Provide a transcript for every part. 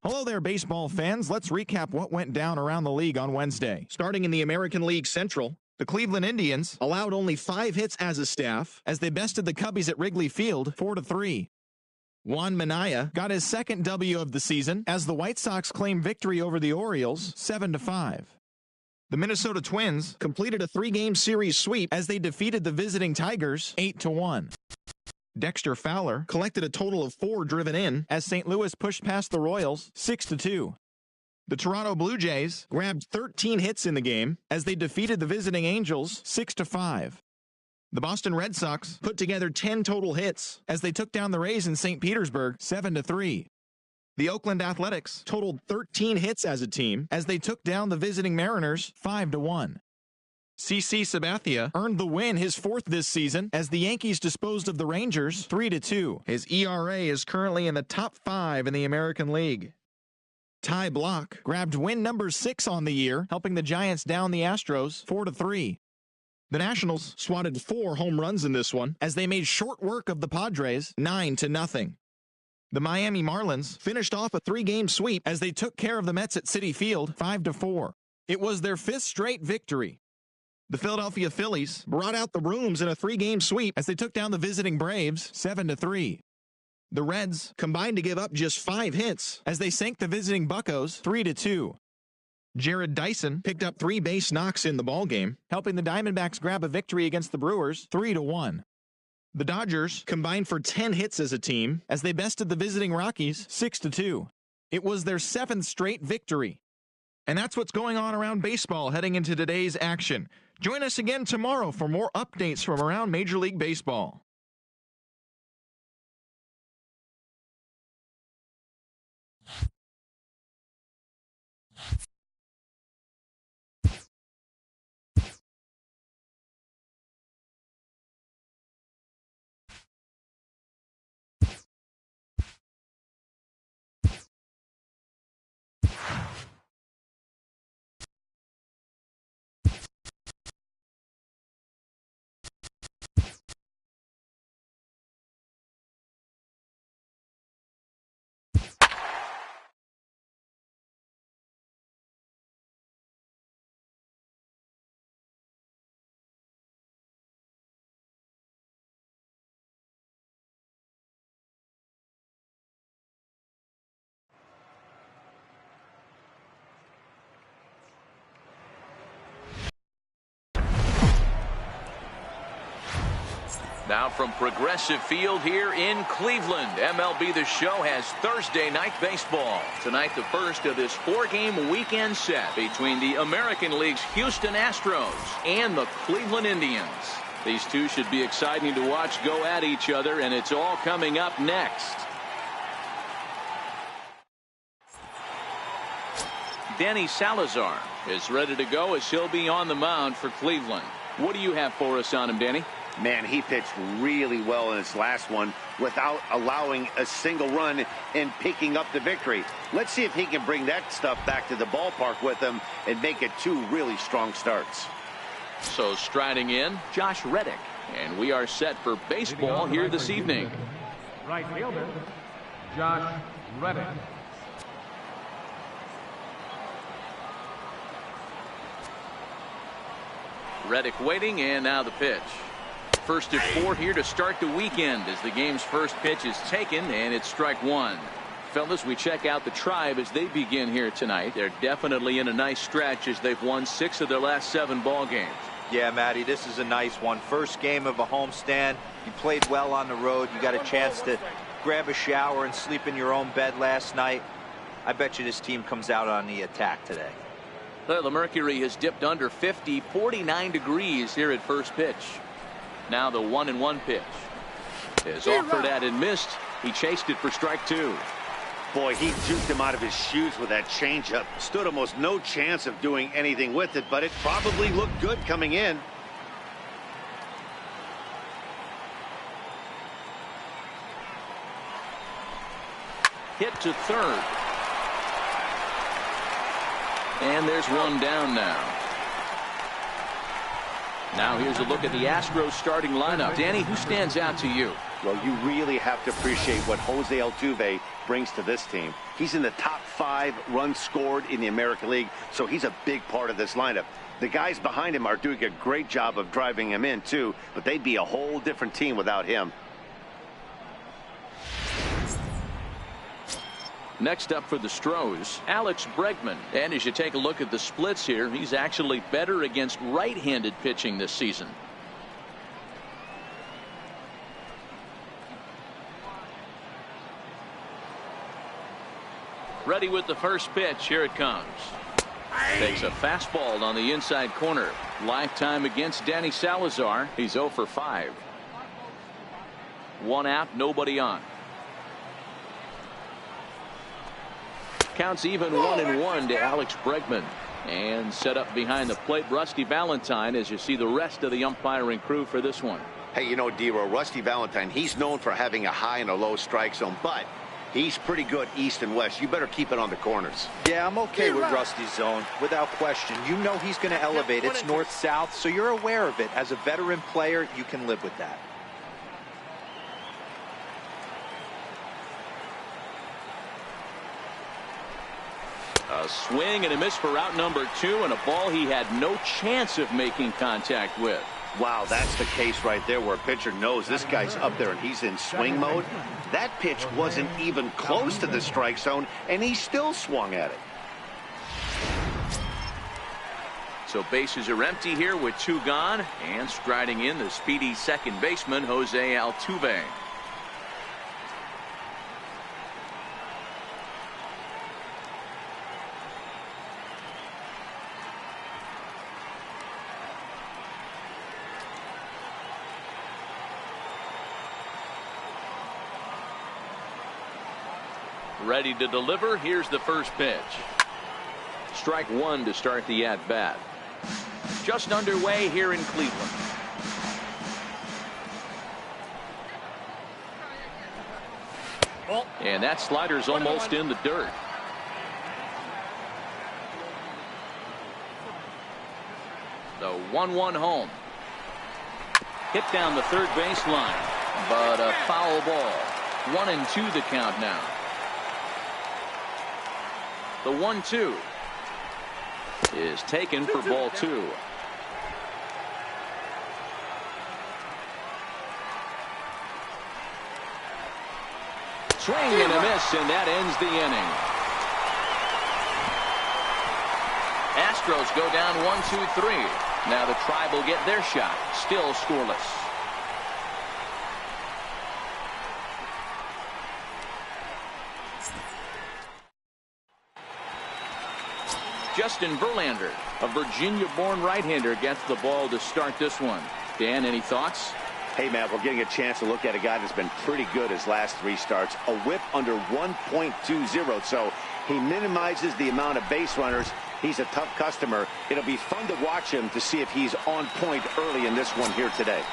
Hello there, baseball fans. Let's recap what went down around the league on Wednesday. Starting in the American League Central, the Cleveland Indians allowed only 5 hits as a staff as they bested the Cubbies at Wrigley Field 4-3. Juan Minaya got his second W of the season as the White Sox claimed victory over the Orioles 7-5. The Minnesota Twins completed a 3-game series sweep as they defeated the visiting Tigers 8-1. Dexter Fowler collected a total of 4 driven in as St. Louis pushed past the Royals 6-2. The Toronto Blue Jays grabbed 13 hits in the game as they defeated the visiting Angels 6-5. The Boston Red Sox put together 10 total hits as they took down the Rays in St. Petersburg 7-3. The Oakland Athletics totaled 13 hits as a team as they took down the visiting Mariners 5-1. CC Sabathia earned the win, his 4th this season, as the Yankees disposed of the Rangers 3-2. His ERA is currently in the top 5 in the American League. Ty Block grabbed win number 6 on the year, helping the Giants down the Astros 4-3. The Nationals swatted 4 home runs in this one as they made short work of the Padres 9-0. The Miami Marlins finished off a 3-game sweep as they took care of the Mets at Citi Field 5-4. It was their 5th straight victory. The Philadelphia Phillies brought out the rooms in a 3-game sweep as they took down the visiting Braves 7-3. The Reds combined to give up just 5 hits as they sank the visiting Buccos 3-2. Jared Dyson picked up 3 base knocks in the ballgame, helping the Diamondbacks grab a victory against the Brewers 3-1. The Dodgers combined for 10 hits as a team as they bested the visiting Rockies 6-2. It was their 7th straight victory. And that's what's going on around baseball heading into today's action. Join us again tomorrow for more updates from around Major League Baseball. Now from Progressive Field here in Cleveland, MLB The Show has Thursday night baseball. Tonight, the first of this 4-game weekend set between the American League's Houston Astros and the Cleveland Indians. These two should be exciting to watch go at each other, and it's all coming up next. Danny Salazar is ready to go as he'll be on the mound for Cleveland. What do you have for us on him, Danny? Man, he pitched really well in his last one without allowing a single run and picking up the victory. Let's see if he can bring that stuff back to the ballpark with him and make it 2 really strong starts. So striding in, Josh Reddick. And we are set for baseball here this evening. Right fielder, Josh Reddick. Reddick waiting, and now the pitch. First at 4 here to start the weekend as the game's first pitch is taken, and it's strike 1. Fellas, we check out the Tribe as they begin here tonight. They're definitely in a nice stretch as they've won 6 of their last 7 ball games. Yeah, Matty, this is a nice one. First game of a homestand. You played well on the road. You got a chance to grab a shower and sleep in your own bed last night. I bet you this team comes out on the attack today. Well, the mercury has dipped under 50, 49 degrees here at first pitch. Now the 1-1 pitch is offered at and missed. He chased it for strike 2. Boy, he juked him out of his shoes with that changeup. Stood almost no chance of doing anything with it, but it probably looked good coming in. Hit to third. And there's one down now. Now here's a look at the Astros starting lineup. Danny, who stands out to you? Well, you really have to appreciate what Jose Altuve brings to this team. He's in the top 25 runs scored in the American League, so he's a big part of this lineup. The guys behind him are doing a great job of driving him in, too, but they'd be a whole different team without him. Next up for the Astros, Alex Bregman. And as you take a look at the splits here, he's actually better against right-handed pitching this season. Ready with the first pitch. Here it comes. Takes a fastball on the inside corner. Lifetime against Danny Salazar. He's 0 for 5. 1 out, nobody on. Counts even 1-1 to Alex Bregman. And set up behind the plate, Rusty Valentine, as you see the rest of the umpiring crew for this one. Hey, you know, D-Row, Rusty Valentine, he's known for having a high and a low strike zone, but he's pretty good east and west. You better keep it on the corners. Yeah, I'm okay with Rusty's zone, without question. You know he's going to elevate. It's north-south, so you're aware of it. As a veteran player, you can live with that. A swing and a miss for out number 2, and a ball he had no chance of making contact with. Wow, that's the case right there where a pitcher knows this guy's up there and he's in swing mode. That pitch wasn't even close to the strike zone, and he still swung at it. So bases are empty here with 2 gone, and striding in the speedy second baseman, Jose Altuve. Ready to deliver. Here's the first pitch. Strike 1 to start the at-bat. Just underway here in Cleveland. And that slider's almost in the dirt. The 1-1 home. Hit down the third baseline, but a foul ball. 1-2 the count now. The 1-2 is taken for ball 2. Swing and a miss, and that ends the inning. Astros go down 1-2-3. Now the Tribe will get their shot. Still scoreless. Justin Verlander, a Virginia-born right-hander, gets the ball to start this one. Dan, any thoughts? Hey, Matt, we're getting a chance to look at a guy that's been pretty good his last 3 starts. A whip under 1.20, so he minimizes the amount of base runners. He's a tough customer. It'll be fun to watch him to see if he's on point early in this one here today.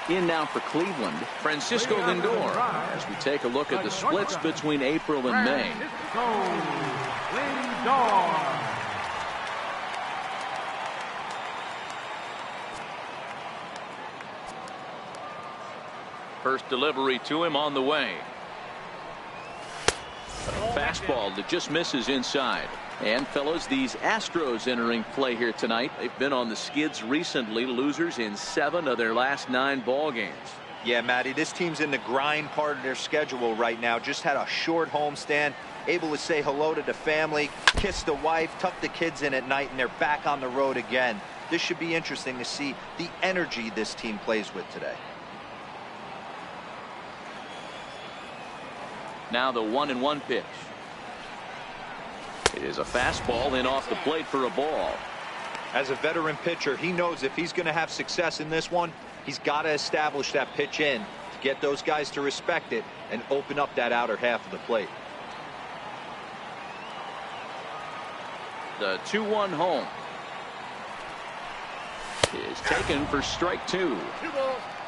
In now for Cleveland, Francisco Lindor, as we take a look at the splits between April and May. First delivery to him on the way. A fastball that just misses inside. And fellas, these Astros entering play here tonight. They've been on the skids recently, losers in 7 of their last 9 ball games. Yeah, Matty, this team's in the grind part of their schedule right now. Just had a short homestand, able to say hello to the family, kiss the wife, tuck the kids in at night, and they're back on the road again. This should be interesting to see the energy this team plays with today. Now the 1-1 pitch. It is a fastball in off the plate for a ball. As a veteran pitcher, he knows if he's going to have success in this one, he's got to establish that pitch in to get those guys to respect it and open up that outer half of the plate. The 2-1 home is taken for strike 2.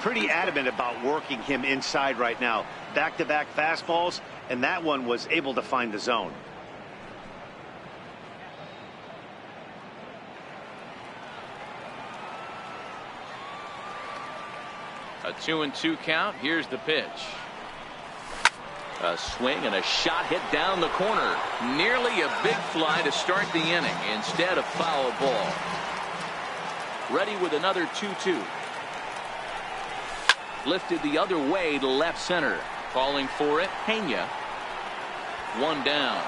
Pretty adamant about working him inside right now. Back-to-back fastballs, and that one was able to find the zone. A 2-2 count. Here's the pitch. A swing and a shot hit down the corner. Nearly a big fly to start the inning. Instead, a foul ball. Ready with another 2-2. Lifted the other way to left center. Calling for it, Pena. One down.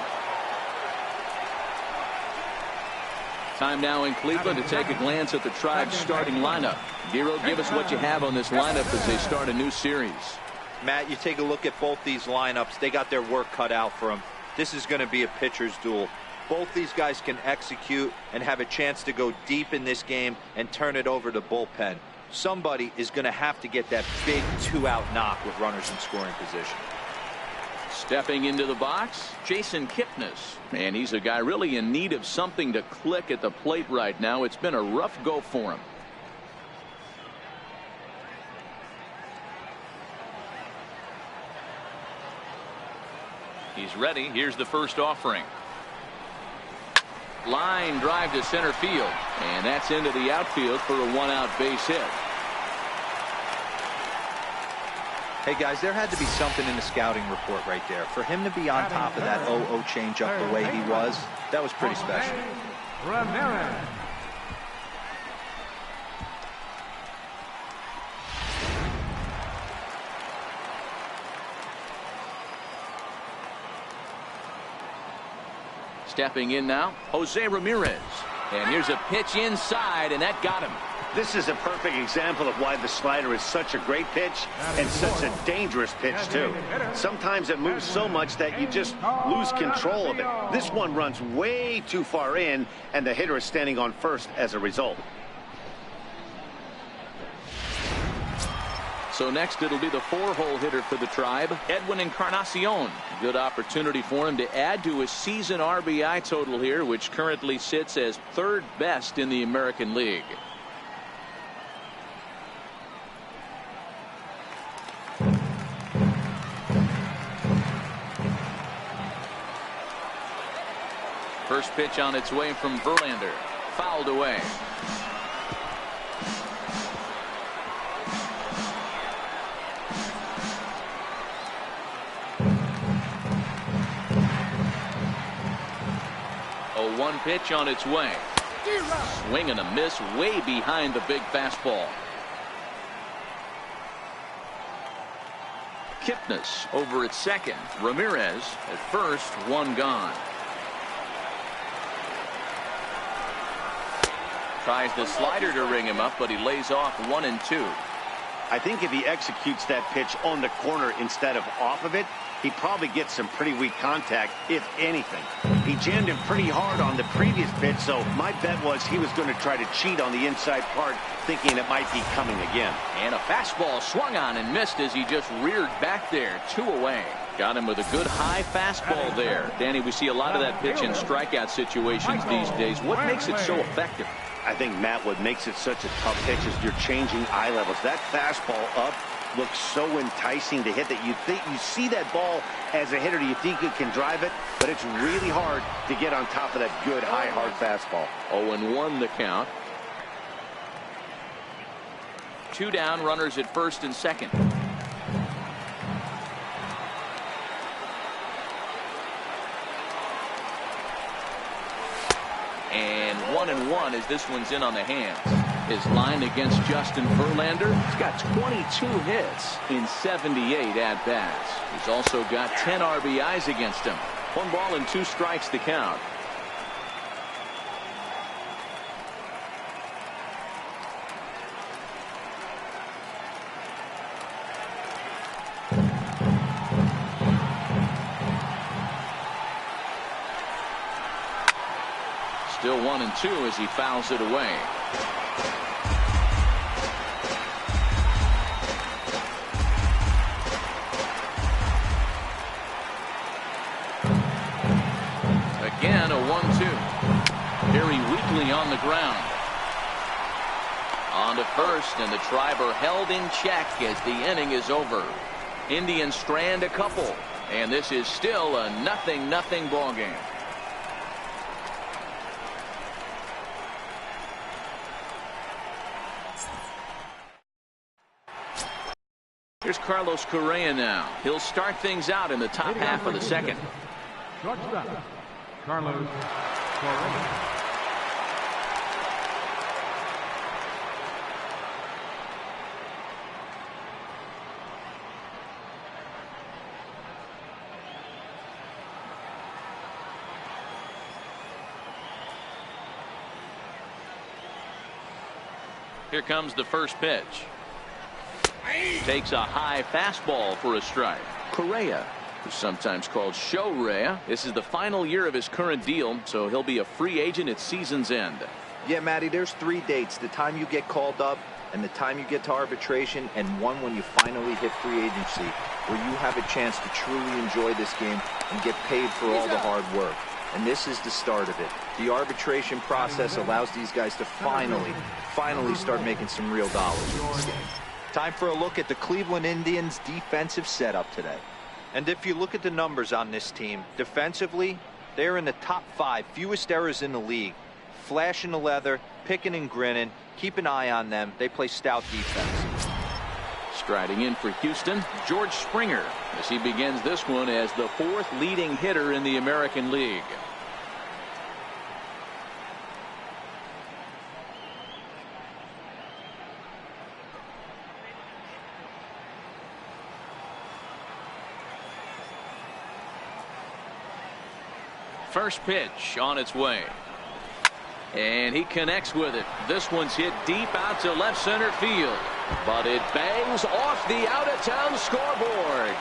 Time now in Cleveland to take a glance at the Tribe's starting lineup. Giro, give us what you have on this lineup as they start a new series. Matt, you take a look at both these lineups. They got their work cut out for them. This is going to be a pitcher's duel. Both these guys can execute and have a chance to go deep in this game and turn it over to bullpen. Somebody is going to have to get that big 2-out knock with runners in scoring position. Stepping into the box, Jason Kipnis. And he's a guy really in need of something to click at the plate right now. It's been a rough go for him. He's ready. Here's the first offering. Line drive to center field. And that's into the outfield for a 1-out base hit. Hey guys, there had to be something in the scouting report right there. For him to be on top of that 0-0 changeup the way he was, that was pretty special. Ramirez. Stepping in now, Jose Ramirez. And here's a pitch inside, and that got him. This is a perfect example of why the slider is such a great pitch and such a dangerous pitch, too. Sometimes it moves so much that you just lose control of it. This one runs way too far in, and the hitter is standing on first as a result. So next it'll be the 4-hole hitter for the Tribe, Edwin Encarnacion. Good opportunity for him to add to his season RBI total here, which currently sits as 3rd best in the American League. First pitch on its way from Verlander. Fouled away. A 1 pitch on its way. Swing and a miss way behind the big fastball. Kipnis over at second. Ramirez at first, 1 gone. Tries the slider to ring him up, but he lays off 1 and 2. I think if he executes that pitch on the corner instead of off of it, he probably gets some pretty weak contact, if anything. He jammed him pretty hard on the previous pitch, so my bet was he was going to try to cheat on the inside part, thinking it might be coming again. And a fastball swung on and missed as he just reared back there, 2 away. Got him with a good high fastball there. Danny, we see a lot of that pitch in strikeout situations these days. What makes it so effective? I think, Matt, what makes it such a tough pitch is you're changing eye levels. That fastball up looks so enticing to hit that you think you see that ball as a hitter, you think you can drive it, but it's really hard to get on top of that good high hard fastball. 0-1 the count. 2 down, runners at first and second. And 1-1 as this one's in on the hands. His line against Justin Verlander. He's got 22 hits in 78 at-bats. He's also got 10 RBIs against him. 1 ball and 2 strikes to count. Still 1 and 2 as he fouls it away. Again, a 1-2. Very weakly on the ground. On to first, and the Tribe are held in check as the inning is over. Indians strand a couple, and this is still a 0-0 ball game. Here's Carlos Correa now. He'll start things out in the top half of the second. Shortstop, Carlos Correa. Here comes the first pitch. Takes a high fastball for a strike. Correa, who's sometimes called Show-Rea. This is the final year of his current deal, so he'll be a free agent at season's end. Yeah, Matty, there's 3 dates: the time you get called up, and the time you get to arbitration, and one when you finally hit free agency, where you have a chance to truly enjoy this game and get paid for all the hard work. And this is the start of it. The arbitration process allows these guys to finally start making some real dollars in this game. Time for a look at the Cleveland Indians' defensive setup today. And if you look at the numbers on this team, defensively, they're in the top 5 fewest errors in the league. Flashing the leather, picking and grinning. Keep an eye on them. They play stout defense. Striding in for Houston, George Springer, as he begins this one as the 4th leading hitter in the American League. First pitch on its way. And he connects with it. This one's hit deep out to left center field. But it bangs off the out-of-town scoreboard.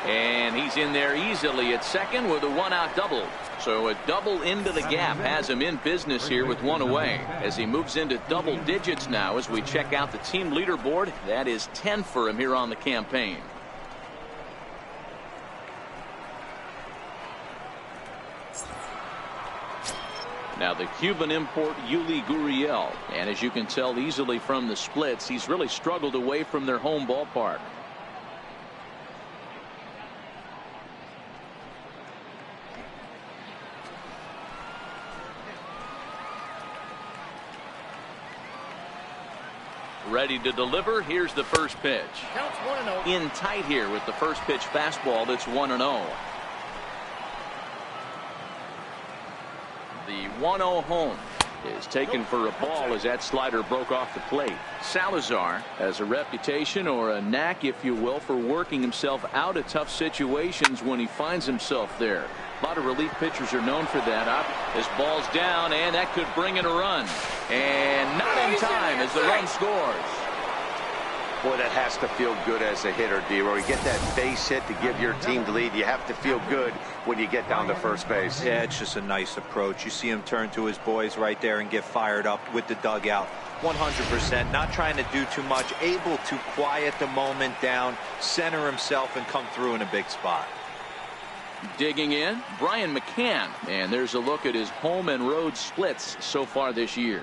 And he's in there easily at second with a 1-out double. So a double into the gap has him in business here with 1 away. As he moves into double digits now as we check out the team leaderboard. That is 10 for him here on the campaign. Now the Cuban import Yuli Gurriel, and as you can tell easily from the splits, he's really struggled away from their home ballpark. Ready to deliver. Here's the first pitch. Counts 1-0. In tight here with the first pitch fastball. That's 1-0. The 1-0 home is taken for a ball as that slider broke off the plate. Salazar has a reputation, or a knack if you will, for working himself out of tough situations when he finds himself there. A lot of relief pitchers are known for that. Up, this ball's down, and that could bring in a run. And not in time as the run scores. Boy, that has to feel good as a hitter, D-Roy. You get that base hit to give your team the lead. You have to feel good when you get down to first base. Yeah, it's just a nice approach. You see him turn to his boys right there and get fired up with the dugout. 100%, not trying to do too much, able to quiet the moment down, center himself, and come through in a big spot. Digging in, Brian McCann, and there's a look at his home and road splits so far this year.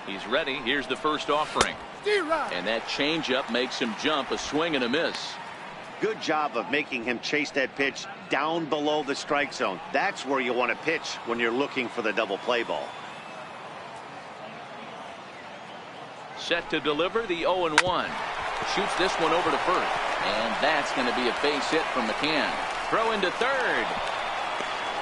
He's ready. Here's the first offering. And that changeup makes him jump. A swing and a miss. Good job of making him chase that pitch down below the strike zone. That's where you want to pitch when you're looking for the double play ball. Set to deliver the 0-1. Shoots this one over to first. And that's going to be a base hit from McCann. Throw into third.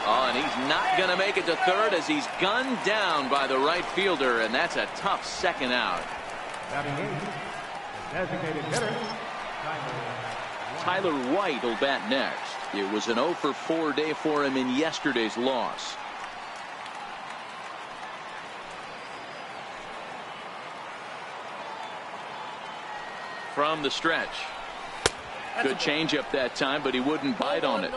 Oh, and he's not going to make it to third as he's gunned down by the right fielder, and that's a tough second out. Designated hitter, Tyler White will bat next. It was an 0-for-4 day for him in yesterday's loss. From the stretch. Good changeup that time, but he wouldn't bite on it.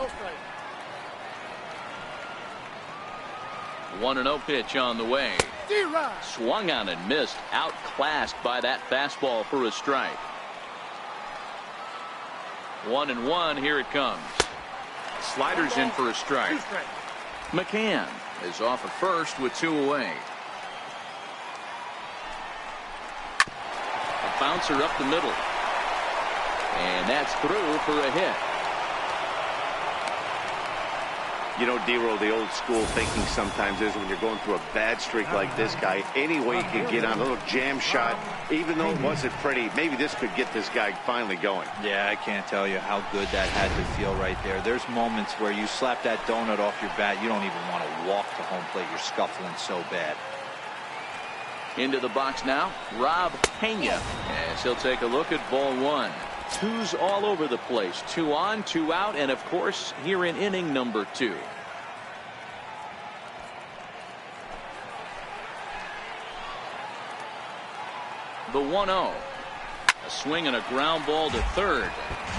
1-0 pitch on the way. Swung on and missed. Outclassed by that fastball for a strike. 1-1. Here it comes. Sliders in for a strike. McCann is off at first with 2 away. A bouncer up the middle. And that's through for a hit. You know, Dero, the old school thinking sometimes is when you're going through a bad streak like this guy, any way you can get on a little jam shot, even though it wasn't pretty, maybe this could get this guy finally going. Yeah, I can't tell you how good that had to feel right there. There's moments where you slap that donut off your bat, you don't even want to walk to home plate. You're scuffling so bad. Into the box now, Rob Pena, as he'll take a look at ball one. Twos all over the place. 2 on, 2 out, and of course here in inning number 2. The 1-0. A swing and a ground ball to third,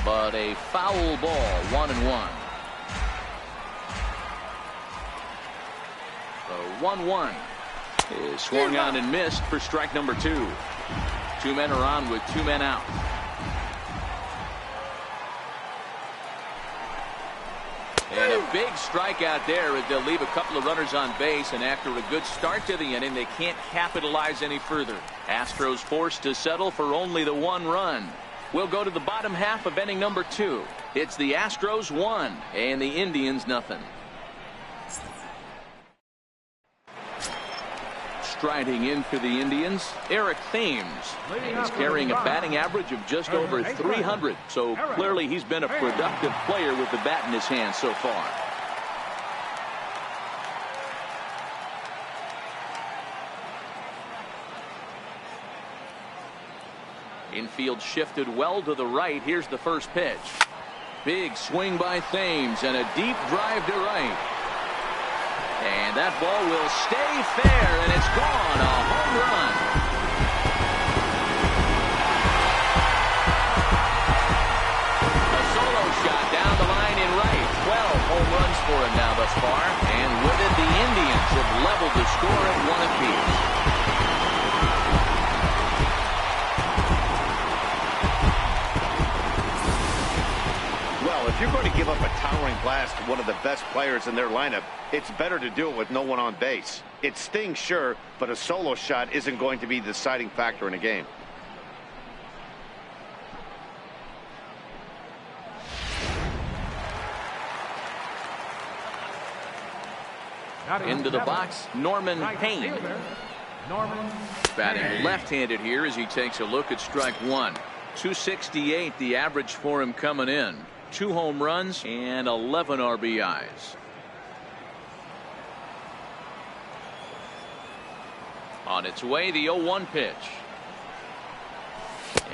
but a foul ball. 1-1. The 1-1 is swung on and missed for strike number 2. 2 men are on with 2 men out. And a big strikeout there as they'll leave a couple of runners on base, and after a good start to the inning, they can't capitalize any further. Astros forced to settle for only the 1 run. We'll go to the bottom half of inning number 2. It's the Astros 1 and the Indians nothing. Striding in for the Indians, Eric Thames. He's carrying a batting average of just over 300, so clearly he's been a productive player with the bat in his hand so far. Infield shifted well to the right. Here's the first pitch. Big swing by Thames and a deep drive to right. And that ball will stay fair, and it's gone. A home run. A solo shot down the line in right. 12 home runs for him now thus far. And with it, the Indians have leveled the score at 1 apiece. If you're going to give up a towering blast to one of the best players in their lineup, it's better to do it with no one on base. It stings, sure, but a solo shot isn't going to be the deciding factor in a game. Into the box, Norman Payne. Batting left-handed here as he takes a look at strike 1. 268 the average for him coming in. 2 home runs and 11 RBIs. On its way, the 0-1 pitch.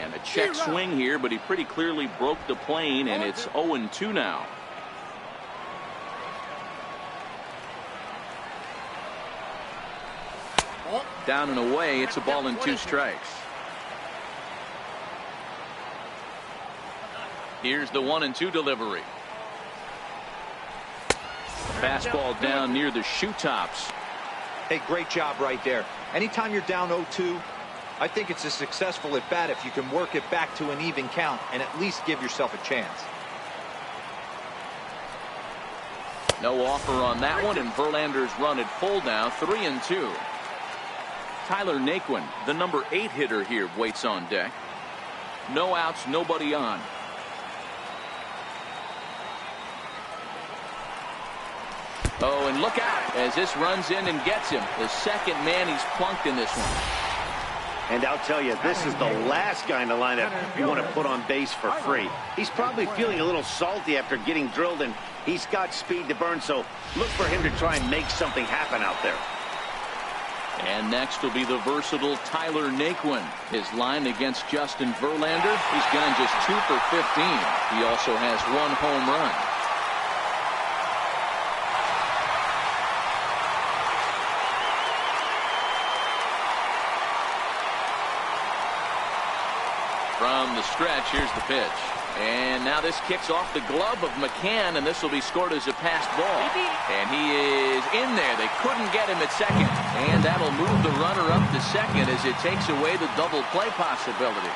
And a check swing here, but he pretty clearly broke the plane, and it's 0-2 now. Down and away, it's a ball and 2 strikes. Here's the 1-2 delivery. Fastball down near the shoe tops. Hey, great job right there. Anytime you're down 0-2, I think it's a successful at bat if you can work it back to an even count and at least give yourself a chance. No offer on that one, and Verlander's run at full now. 3-2. Tyler Naquin, the number 8 hitter here, waits on deck. No outs, nobody on. Oh, and look out as this runs in and gets him. The second man he's plunked in this one. And I'll tell you, this is the last guy in the lineup you want to put on base for free. He's probably feeling a little salty after getting drilled, and he's got speed to burn, so look for him to try and make something happen out there. And next will be the versatile Tyler Naquin. His line against Justin Verlander, he's gone just 2 for 15. He also has 1 home run. From the stretch, here's the pitch. And now this kicks off the glove of McCann, and this will be scored as a passed ball. And he is in there. They couldn't get him at second. And that'll move the runner up to second as it takes away the double play possibility.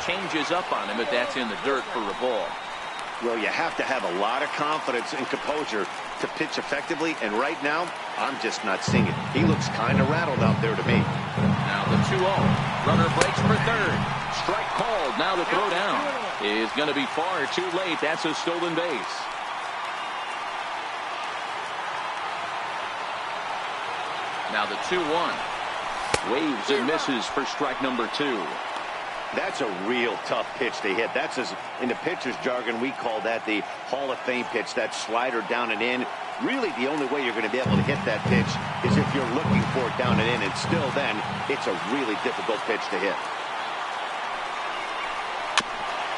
Changes up on him, but that's in the dirt for a ball. Well, you have to have a lot of confidence and composure to pitch effectively, and right now, I'm just not seeing it. He looks kind of rattled out there to me. Now the 2-0. Runner breaks for third. Strike called. Now the throw down is going to be far too late. That's a stolen base. Now the 2-1. Waves and misses for strike number 2. That's a real tough pitch to hit. That's, in the pitcher's jargon, we call that the Hall of Fame pitch. That slider down and in. Really, the only way you're going to be able to hit that pitch is if you're looking for it down and in. And still then, it's a really difficult pitch to hit.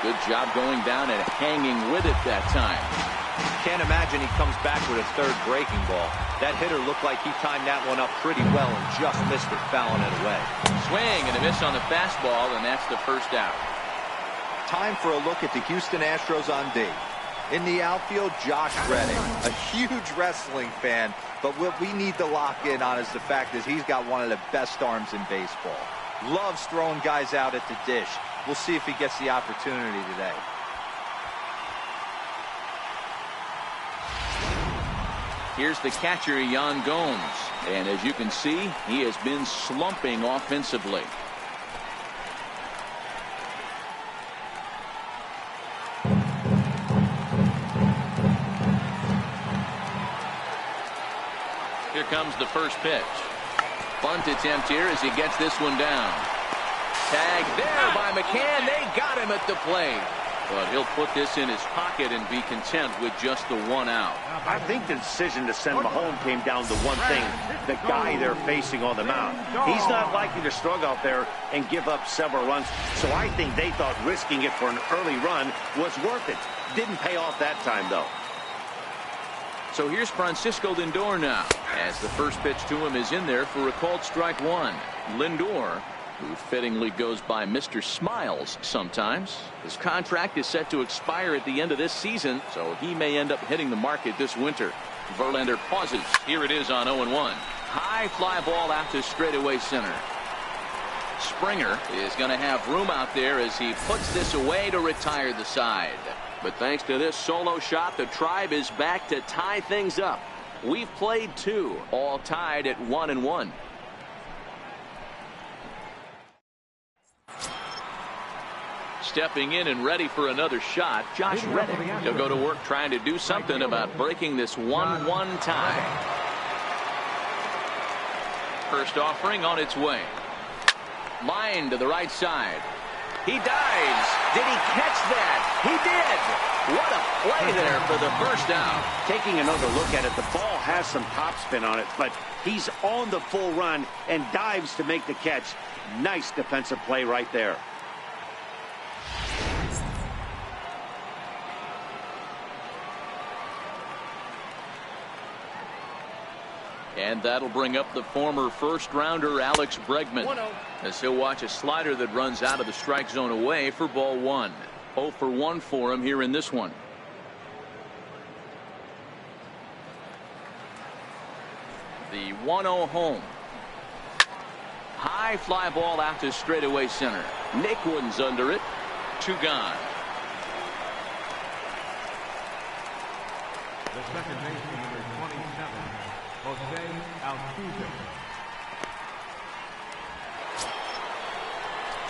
Good job going down and hanging with it that time. Can't imagine he comes back with a third breaking ball. That hitter looked like he timed that one up pretty well and just missed it, fouling it away. Swing and a miss on the fastball, and that's the first out. Time for a look at the Houston Astros on D. In the outfield, Josh Reddick, a huge wrestling fan, but what we need to lock in on is the fact that he's got one of the best arms in baseball. Loves throwing guys out at the dish. We'll see if he gets the opportunity today. Here's the catcher, Yan Gomes. And as you can see, he has been slumping offensively. Here comes the first pitch. Bunt attempt here as he gets this one down. Tag there by McCann. They got him at the plate. But he'll put this in his pocket and be content with just the 1 out. I think the decision to send him home came down to one thing: the guy they're facing on the mound. He's not likely to struggle out there and give up several runs. So I think they thought risking it for an early run was worth it. Didn't pay off that time, though. So here's Francisco Lindor now, as the first pitch to him is in there for a called strike 1. Lindor, who fittingly goes by Mr. Smiles sometimes. His contract is set to expire at the end of this season, so he may end up hitting the market this winter. Verlander pauses. Here it is on 0-1. High fly ball out to straightaway center. Springer is going to have room out there as he puts this away to retire the side. But thanks to this solo shot, the Tribe is back to tie things up. We've played 2, all tied at 1-1. Stepping in and ready for another shot, Josh Reddick. He'll go to work trying to do something about breaking this 1-1 tie. First offering on its way. Line to the right side. He dives. Did he catch that? He did. What a play there for the first out. Taking another look at it, the ball has some topspin on it, but he's on the full run and dives to make the catch. Nice defensive play right there. And that'll bring up the former first-rounder Alex Bregman, as he'll watch a slider that runs out of the strike zone away for ball 1. 0 for 1 for him here in this one. The 1-0 home. High fly ball out to straightaway center. Nick Wooden's under it. 2 gone. The second baseman, number 27, Jose Altuve.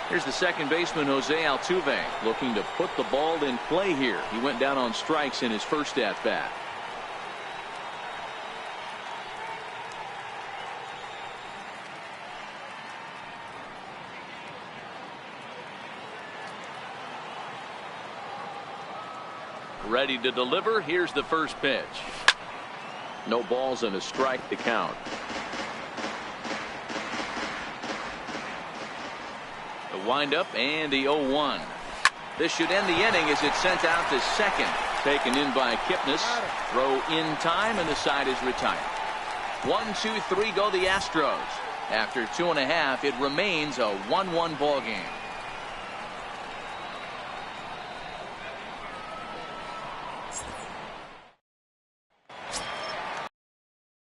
Here's the second baseman, Jose Altuve, looking to put the ball in play here. He went down on strikes in his first at-bat. Ready to deliver. Here's the first pitch. No balls and a strike to count. The windup and the 0-1. This should end the inning as it's sent out to second. Taken in by Kipnis. Throw in time and the side is retired. 1-2-3 go the Astros. After 2.5, it remains a 1-1 ball game.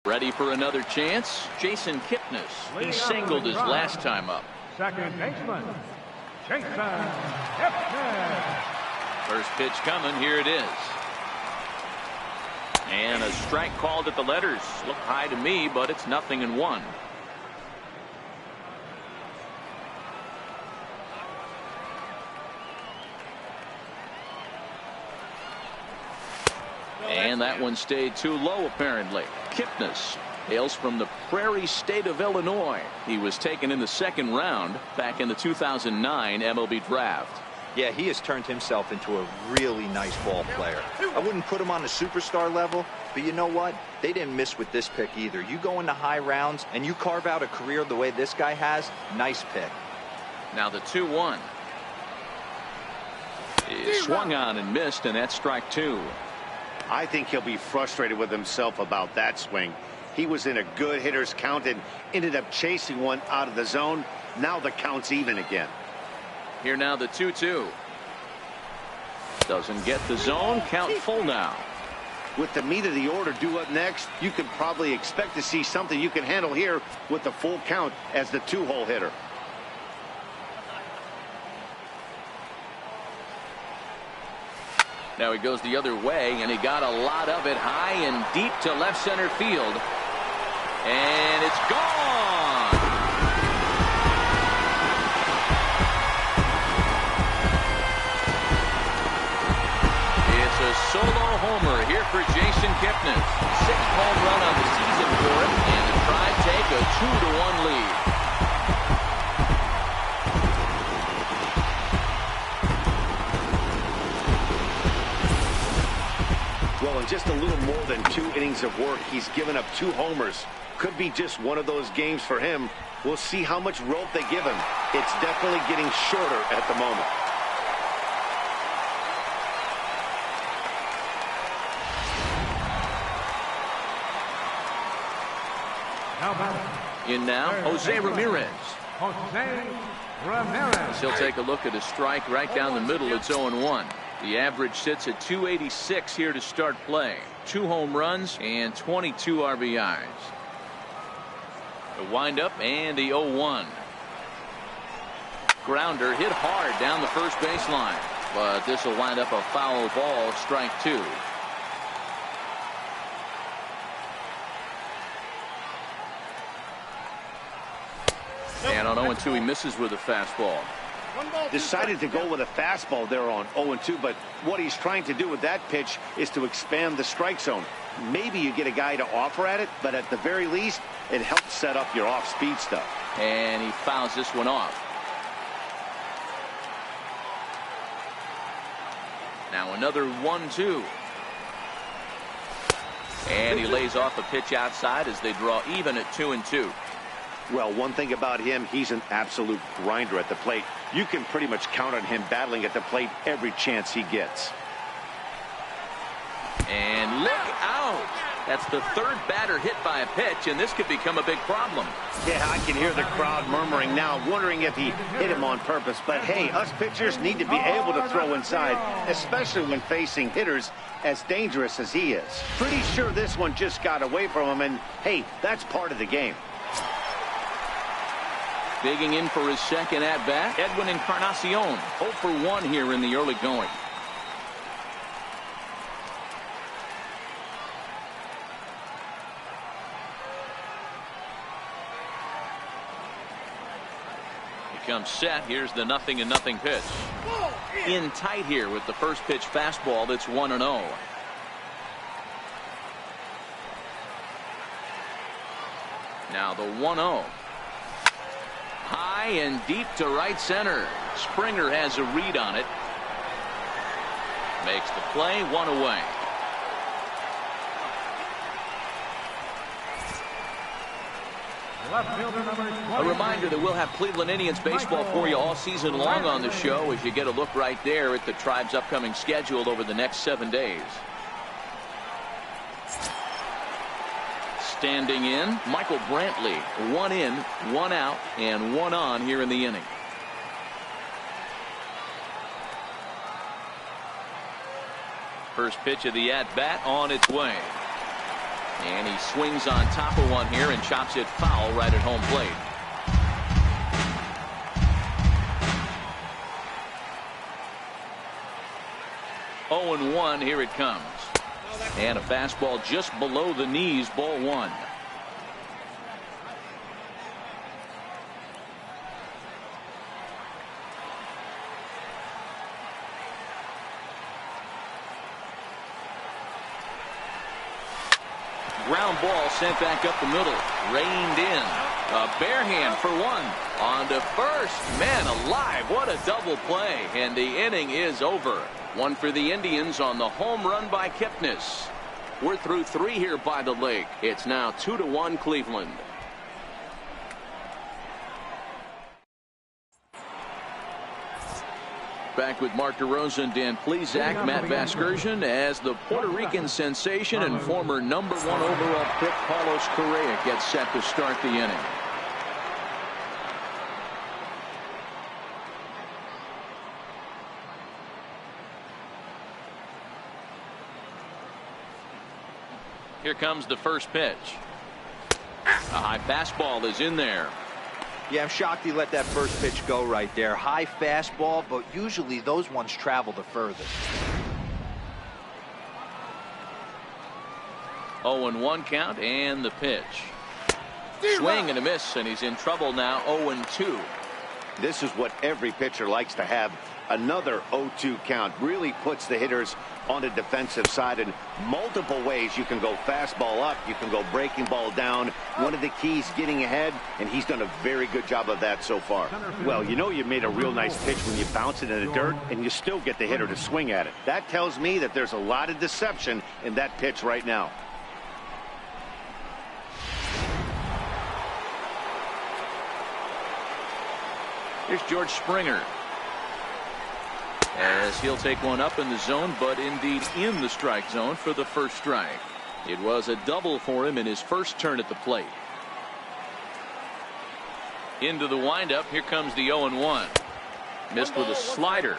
Ready for another chance? Jason Kipnis. He singled his last time up. Second baseman, Jason Kipnis. First pitch coming. Here it is. And a strike called at the letters. Looked high to me, but it's 0-1. And that one stayed too low, apparently. Kipnis Hails from the Prairie State of Illinois. He was taken in the second round back in the 2009 MLB draft. Yeah, he has turned himself into a really nice ball player. I wouldn't put him on the superstar level, but you know what? They didn't miss with this pick either. You go into high rounds and you carve out a career the way this guy has, nice pick. Now the 2-1 is swung on and missed, and that's strike two. I think he'll be frustrated with himself about that swing. He was in a good hitter's count and ended up chasing one out of the zone. Now the count's even again. Here now the 2-2. Doesn't get the zone. Count full now. With the meat of the order due up next, you can probably expect to see something you can handle here with the full count as the two-hole hitter. Now he goes the other way, and he got a lot of it high and deep to left center field. And it's gone. It's a solo homer here for Jason Kipnis. 6th home run on the season for him, and the Tribe take a 2-1 lead. Well, in just a little more than 2 innings of work, he's given up 2 homers. Could be just one of those games for him. We'll see how much rope they give him. It's definitely getting shorter at the moment. In now, Jose Ramirez. Jose Ramirez. He'll take a look at a strike right down the middle. It's 0-1. The average sits at 286 here to start play. 2 home runs and 22 RBIs. The windup and the 0-1. Grounder hit hard down the first baseline, but this will wind up a foul ball, strike 2. And on 0-2, he misses with a fastball. Decided to go with a fastball there on 0-2, but what he's trying to do with that pitch is to expand the strike zone. Maybe you get a guy to offer at it, but at the very least, it helps set up your off-speed stuff. And he fouls this one off. Now another 1-2. And he lays off a pitch outside as they draw even at 2-2. Well, one thing about him, he's an absolute grinder at the plate. You can pretty much count on him battling at the plate every chance he gets. And look out! That's the 3rd batter hit by a pitch, and this could become a big problem. Yeah, I can hear the crowd murmuring now, wondering if he hit him on purpose. But hey, us pitchers need to be able to throw inside, especially when facing hitters as dangerous as he is. Pretty sure this one just got away from him, and hey, that's part of the game. Digging in for his second at-bat, Edwin Encarnacion. 0 for 1 here in the early going. He comes set. Here's the 0-0 pitch. In tight here with the first pitch fastball that's 1-0. Now the 1-0. High and deep to right center. Springer has a read on it. Makes the play, 1 away. A reminder that we'll have Cleveland Indians baseball for you all season long on the show as you get a look right there at the Tribe's upcoming schedule over the next 7 days. Standing in, Michael Brantley. 1 in, 1 out, and 1 on here in the inning. First pitch of the at-bat on its way. And he swings on top of one here and chops it foul right at home plate. Oh and 1, here it comes. And a fastball just below the knees, ball 1. ground ball sent back up the middle. Reined in. A bare hand for one. On to first. Man alive, what a double play. And the inning is over. One for the Indians on the home run by Kipnis. We're through 3 here by the lake. It's now 2-1 Cleveland. Back with Mark DeRosa and Dan Plesac, Matt Vasgersian, as the Puerto Rican sensation and former #1 overall pick Carlos Correa gets set to start the inning. Here comes the first pitch. A high fastball is in there. Yeah, I'm shocked he let that first pitch go right there. High fastball, but usually those ones travel the furthest. 0-1 count and the pitch. Swing and a miss, and he's in trouble now. 0-2. This is what every pitcher likes to have. Another 0-2 count really puts the hitters on the defensive side in multiple ways. You can go fastball up, you can go breaking ball down. One of the keys, getting ahead, and he's done a very good job of that so far. Well, you know you made a real nice pitch when you bounce it in the dirt and you still get the hitter to swing at it. That tells me that there's a lot of deception in that pitch right now. Here's George Springer, as he'll take one up in the zone, but indeed in the strike zone for the first strike. It was a double for him in his first turn at the plate. Into the windup. Here comes the 0-1. Missed with a slider.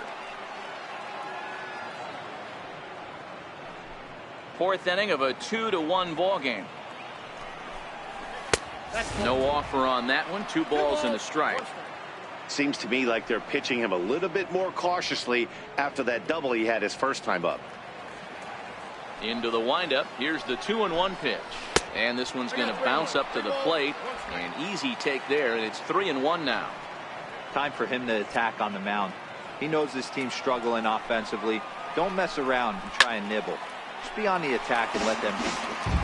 Fourth inning of a 2-1 ball game. No offer on that one. 2 balls and a strike. Seems to me like they're pitching him a little bit more cautiously after that double he had his first time up. Into the windup. Here's the 2-1 pitch. And this one's going to bounce up to the plate. An easy take there, and it's 3-1 now. Time for him to attack on the mound. He knows this team's struggling offensively. Don't mess around and try and nibble. Just be on the attack and let them beat you.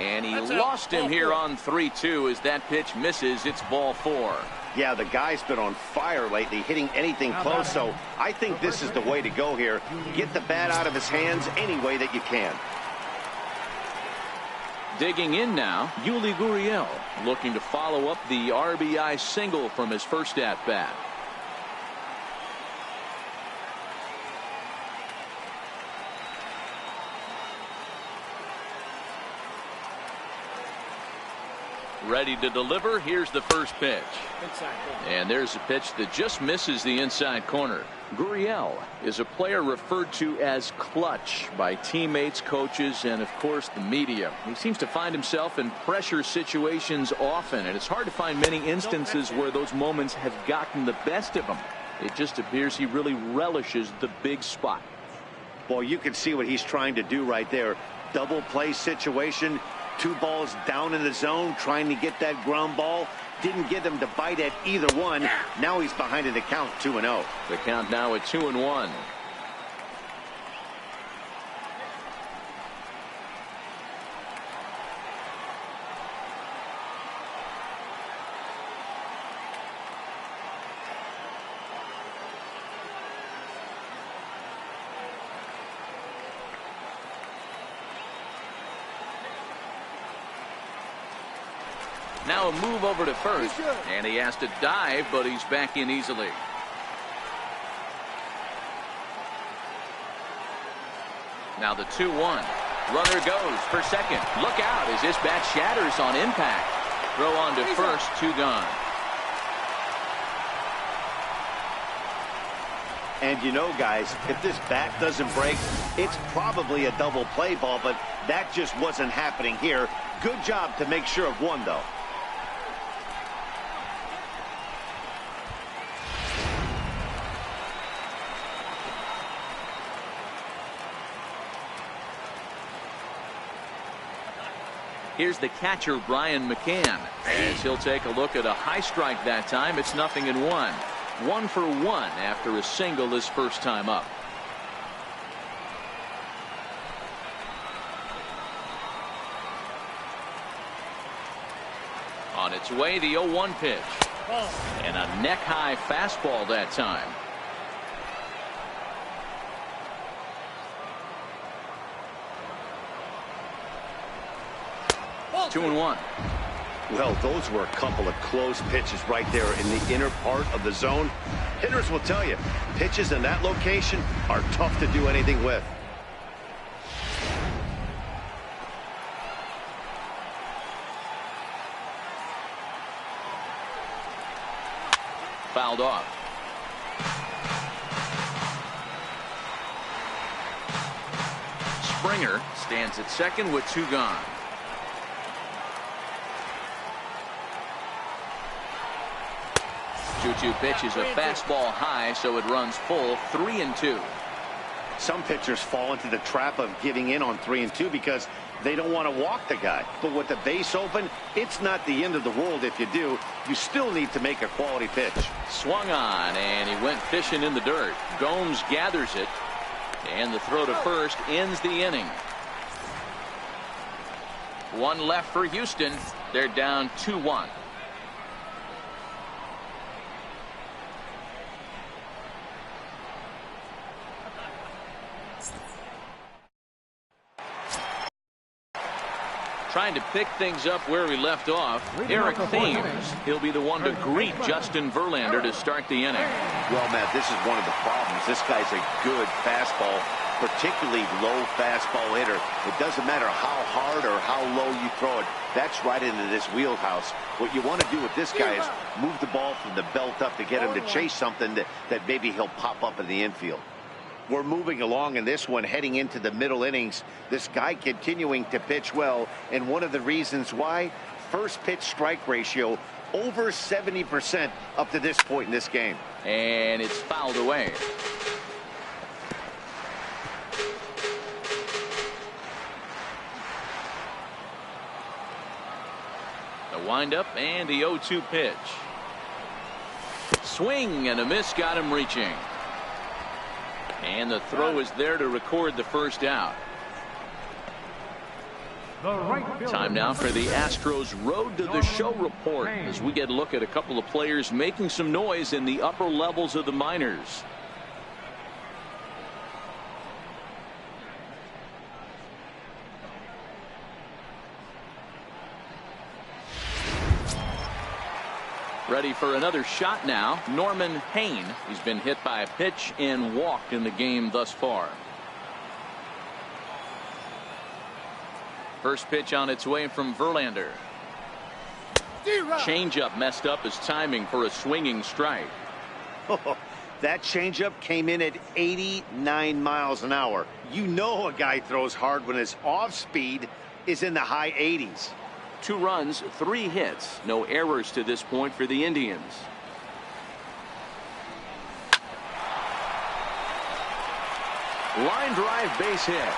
And he lost him here on 3-2 as that pitch misses. It's ball 4. Yeah, the guy's been on fire lately, hitting anything close, so I think this is the way to go here. Get the bat out of his hands any way that you can. Digging in now, Yuli Gurriel, looking to follow up the RBI single from his first at-bat. Ready to deliver. Here's the first pitch. And there's a pitch that just misses the inside corner. Gurriel is a player referred to as clutch by teammates, coaches, and of course the media. He seems to find himself in pressure situations often, and it's hard to find many instances where those moments have gotten the best of him. It just appears he really relishes the big spot. Well, you can see what he's trying to do right there. Double play situation. 2 balls down in the zone, trying to get that ground ball. Didn't get him to bite at either one. Now he's behind in the count, 2-0. The count now at 2-1. Now a move over to first, and he has to dive, but he's back in easily. Now the 2-1. Runner goes for second. Look out as this bat shatters on impact. Throw on to first, 2 gone. And you know, guys, if this bat doesn't break, it's probably a double play ball, but that just wasn't happening here. Good job to make sure of one, though. Here's the catcher, Brian McCann, as he'll take a look at a high strike that time. It's 0-1. 1 for 1 after a single his first time up. On its way, the 0-1 pitch. And a neck-high fastball that time. Ball 2-1. Well, those were a couple of close pitches right there in the inner part of the zone. Hitters will tell you, pitches in that location are tough to do anything with. Fouled off. Springer stands at second with 2 gone. Two pitch is a fastball high, so it runs full. 3-2. Some pitchers fall into the trap of giving in on 3-2 because they don't want to walk the guy. But with the base open, it's not the end of the world if you do. You still need to make a quality pitch. Swung on, and he went fishing in the dirt. Gomes gathers it, and the throw to first ends the inning. 1 left for Houston. They're down 2-1. Trying to pick things up where we left off, Eric Thames. He'll be the one to greet Justin Verlander to start the inning. Well, Matt, this is one of the problems. This guy's a good fastball, particularly low fastball hitter. It doesn't matter how hard or how low you throw it. That's right into this wheelhouse. What you want to do with this guy is move the ball from the belt up to get him to chase something that maybe he'll pop up in the infield. We're moving along in this one, heading into the middle innings. This guy continuing to pitch well, and one of the reasons why, first pitch strike ratio over 70% up to this point in this game. And it's fouled away. The windup and the 0-2 pitch. Swing and a miss got him reaching. And the throw is there to record the first out. Time now for the Astros Road to the Show report as we get a look at a couple of players making some noise in the upper levels of the minors. Ready for another shot now. Norman Hayne. He's been hit by a pitch and walked in the game thus far. First pitch on its way from Verlander. Changeup messed up his timing for a swinging strike. Oh, that changeup came in at 89 miles an hour. You know a guy throws hard when his off speed is in the high 80s. 2 runs, 3 hits. No errors to this point for the Indians. Line drive base hit.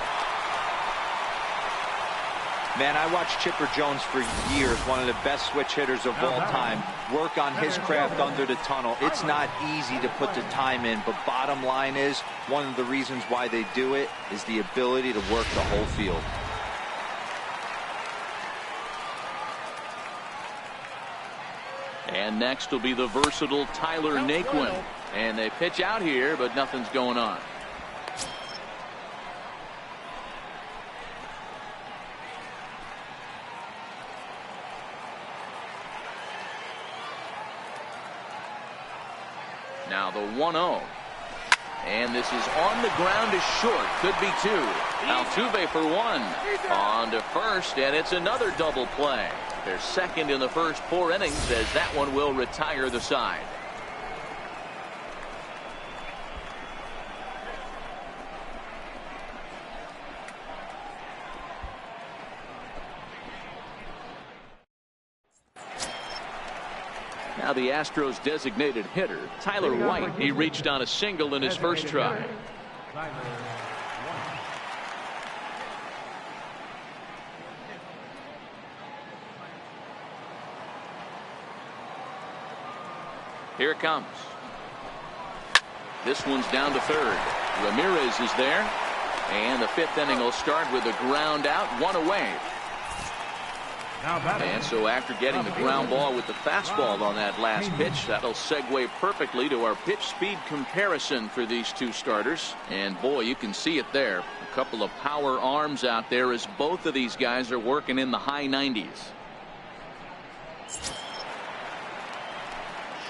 Man, I watched Chipper Jones for years, one of the best switch hitters of all time. Work on his craft under the tunnel. It's not easy to put the time in, but bottom line is, one of the reasons why they do it is the ability to work the whole field. And next will be the versatile Tyler Naquin. And they pitch out here, but nothing's going on. Now the 1-0. And this is on the ground is short. Could be 2. Altuve for 1. On to first, and it's another double play. They're second in the first 4 innings as that one will retire the side. Now the Astros designated hitter, Tyler White. He reached on a single in his first try. Here it comes. This one's down to third. Ramirez is there. And the fifth inning will start with a ground out, one away. And so after getting the ground ball with the fastball on that last pitch, that'll segue perfectly to our pitch speed comparison for these two starters. And boy, you can see it there. A couple of power arms out there as both of these guys are working in the high 90s.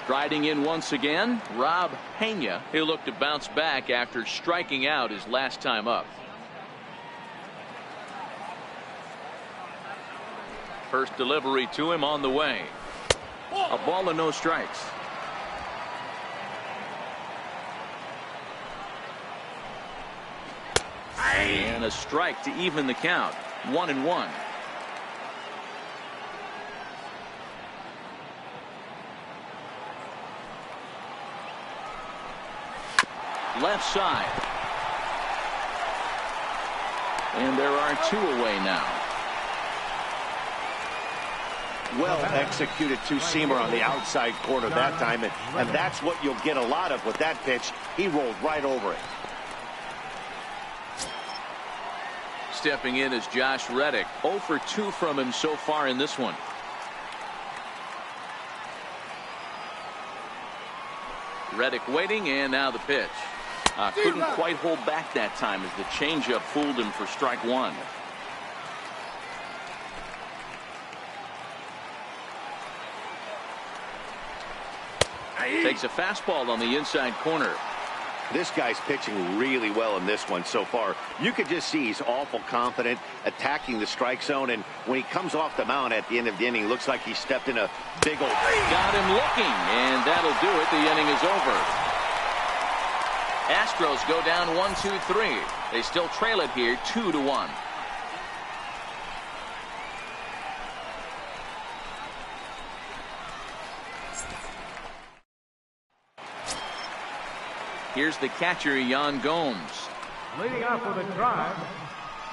Striding in once again, Rob Pena. He'll look to bounce back after striking out his last time up. First delivery to him on the way. A ball and no strikes. And a strike to even the count. 1-1. Left side. And there are two away now. Well executed two-seamer on the outside corner that time, and that's what you'll get a lot of with that pitch. He rolled right over it. Stepping in is Josh Reddick. 0 for 2 from him so far in this one. Reddick waiting, and now the pitch. Couldn't quite hold back that time as the changeup fooled him for strike one. Takes a fastball on the inside corner. This guy's pitching really well in this one so far. You could just see he's awful confident attacking the strike zone, and when he comes off the mound at the end of the inning, looks like he stepped in a big old... Got him looking, and that'll do it. The inning is over. Astros go down 1-2-3. They still trail it here 2-1. Here's the catcher, Yan Gomes. Leading off for the Tribe,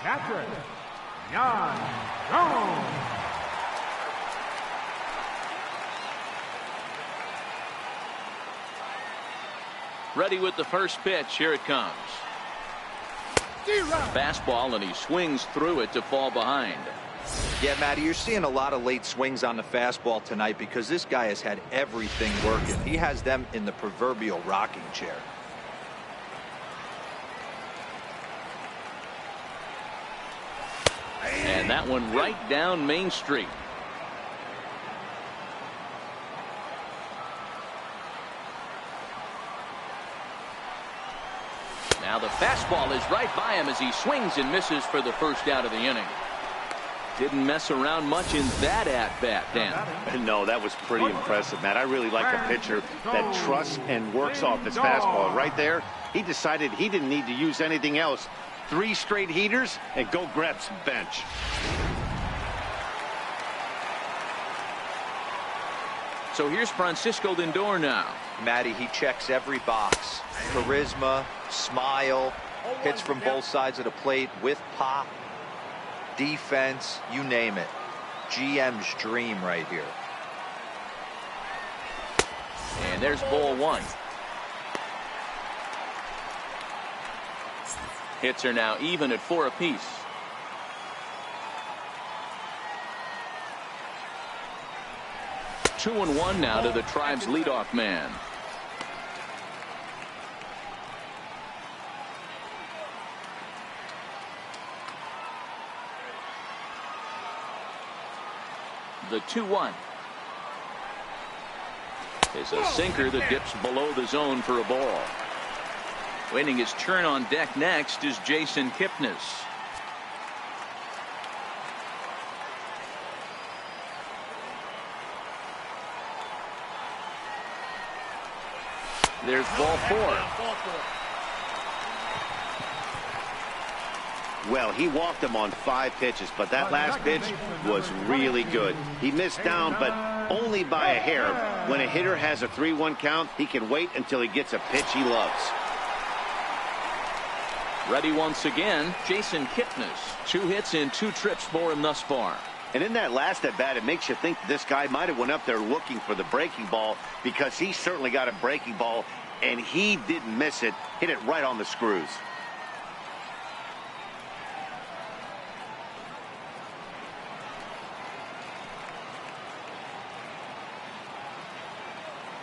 catcher, Yan Gomes. Ready with the first pitch. Here it comes. Fastball, and he swings through it to fall behind. Yeah, Matty, you're seeing a lot of late swings on the fastball tonight because this guy has had everything working. He has them in the proverbial rocking chair. And that one right down Main Street. Now the fastball is right by him as he swings and misses for the first out of the inning. Didn't mess around much in that at-bat, Dan. No, that was pretty impressive, Matt. I really like a pitcher that trusts and works off his fastball. Right there, he decided he didn't need to use anything else. 3 straight heaters and go grab some bench. So here's Francisco Lindor now. Matty, he checks every box. Charisma, smile, hits from both sides of the plate with pop, defense, you name it. GM's dream right here. And there's ball one. Hits are now even at 4 apiece. Two and one now to the Tribe's leadoff man. The 2-1 is a sinker that dips below the zone for a ball. Waiting his turn on deck next is Jason Kipnis. There's ball 4. Well, he walked him on 5 pitches, but that last pitch was really good. He missed down, but only by a hair. When a hitter has a 3-1 count, he can wait until he gets a pitch he loves. Ready once again, Jason Kipnis. 2 hits in 2 trips for him thus far. And in that last at-bat, it makes you think this guy might have went up there looking for the breaking ball, because he certainly got a breaking ball and he didn't miss it. Hit it right on the screws.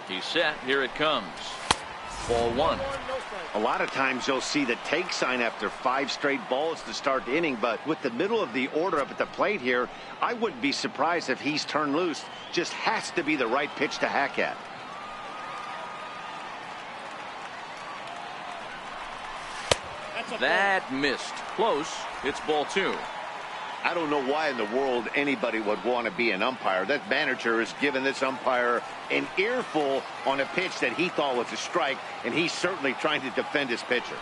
He's set. Here it comes. Ball one. A lot of times you'll see the take sign after 5 straight balls to start the inning, but with the middle of the order up at the plate here, I wouldn't be surprised if he's turned loose. Just has to be the right pitch to hack at. That missed. Close. It's ball 2. I don't know why in the world anybody would want to be an umpire. That manager has given this umpire an earful on a pitch that he thought was a strike, and he's certainly trying to defend his pitcher.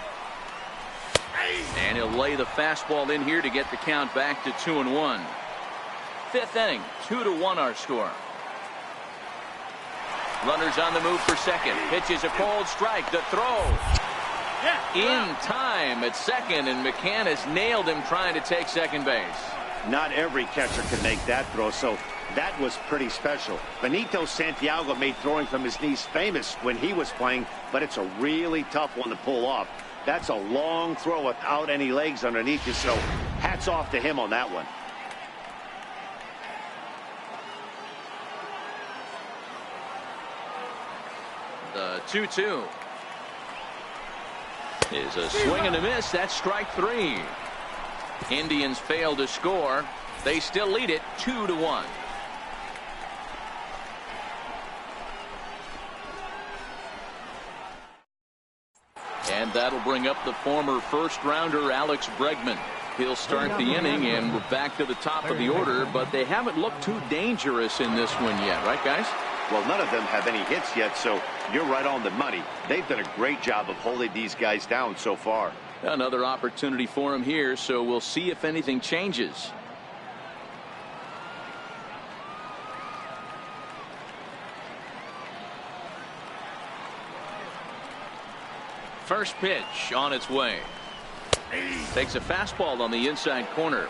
And he'll lay the fastball in here to get the count back to 2-1. 5th inning, 2-1 our score. Runners on the move for second. Pitches a cold strike. The throw. In time at second, and McCann has nailed him trying to take second base. Not every catcher can make that throw, so that was pretty special. Benito Santiago made throwing from his knees famous when he was playing, but it's a really tough one to pull off. That's a long throw without any legs underneath you, so hats off to him on that one. The 2-2 is a swing and a miss. That's strike 3. Indians fail to score. They still lead it 2-1. And that'll bring up the former first-rounder Alex Bregman. He'll start the inning, and we're back to the top of the order, but they haven't looked too dangerous in this one yet, right, guys? Well, none of them have any hits yet, so you're right on the money. They've done a great job of holding these guys down so far. Another opportunity for him here, so we'll see if anything changes. First pitch on its way. Takes a fastball on the inside corner.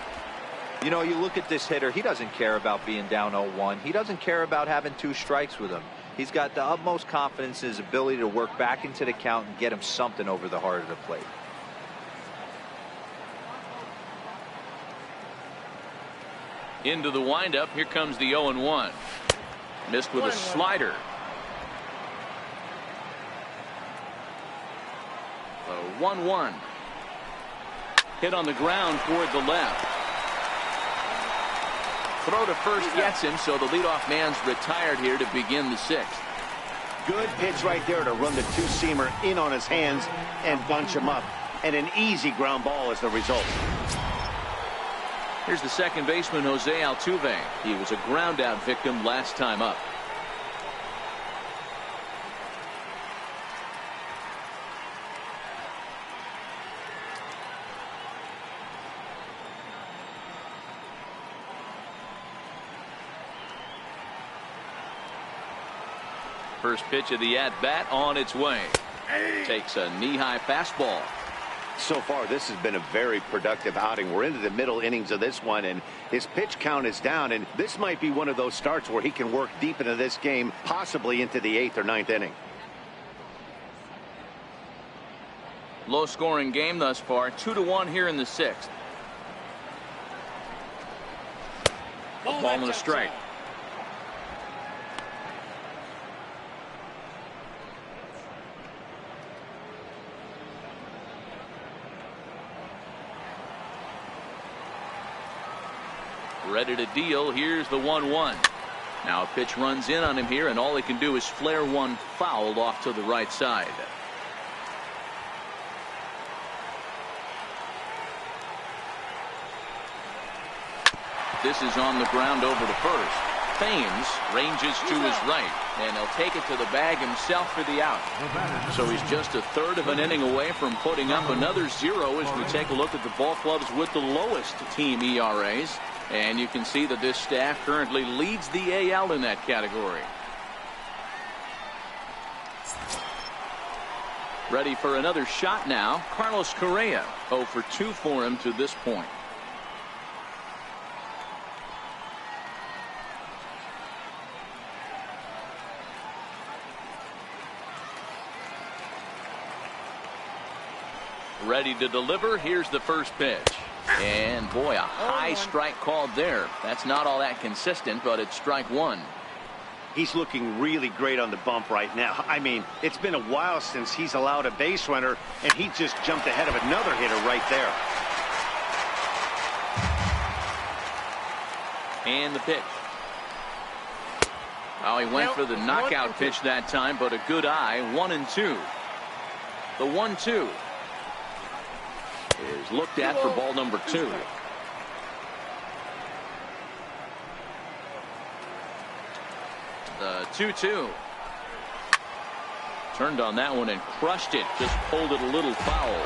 You know, you look at this hitter, he doesn't care about being down 0-1. He doesn't care about having 2 strikes with him. He's got the utmost confidence in his ability to work back into the count and get him something over the heart of the plate. Into the windup. Here comes the 0-1. Missed with a slider. The 1-1. Hit on the ground toward the left. Throw to first gets him, so the leadoff man's retired here to begin the 6th. Good pitch right there to run the 2-seamer in on his hands and bunch him up. And an easy ground ball is the result. Here's the second baseman, Jose Altuve. He was a ground-out victim last time up. First pitch of the at-bat on its way. Takes a knee-high fastball. So far, this has been a very productive outing. We're into the middle innings of this one, and his pitch count is down, and this might be one of those starts where he can work deep into this game, possibly into the 8th or 9th inning. Low-scoring game thus far, 2-1 here in the 6th. A ball and a strike. Ready to deal. Here's the 1-1. Now a pitch runs in on him here, and all he can do is flare one foul off to the right side. This is on the ground over to first. Thames ranges to his right, and he'll take it to the bag himself for the out. So he's just a third of an inning away from putting up another 0 as we take a look at the ball clubs with the lowest team ERAs. And you can see that this staff currently leads the AL in that category. Ready for another shot now. Carlos Correa, 0 for 2 for him to this point. Ready to deliver. Here's the first pitch. And boy, a high strike called there. That's not all that consistent, but it's strike one. He's looking really great on the bump right now. I mean, it's been a while since he's allowed a base runner, and he just jumped ahead of another hitter right there. And the pitch. Oh, he went for the knockout pitch that time, but a good eye. 1-2. The 1-2 is looked at for ball number 2. The 2-2. Turned on that one and crushed it. Just pulled it a little foul.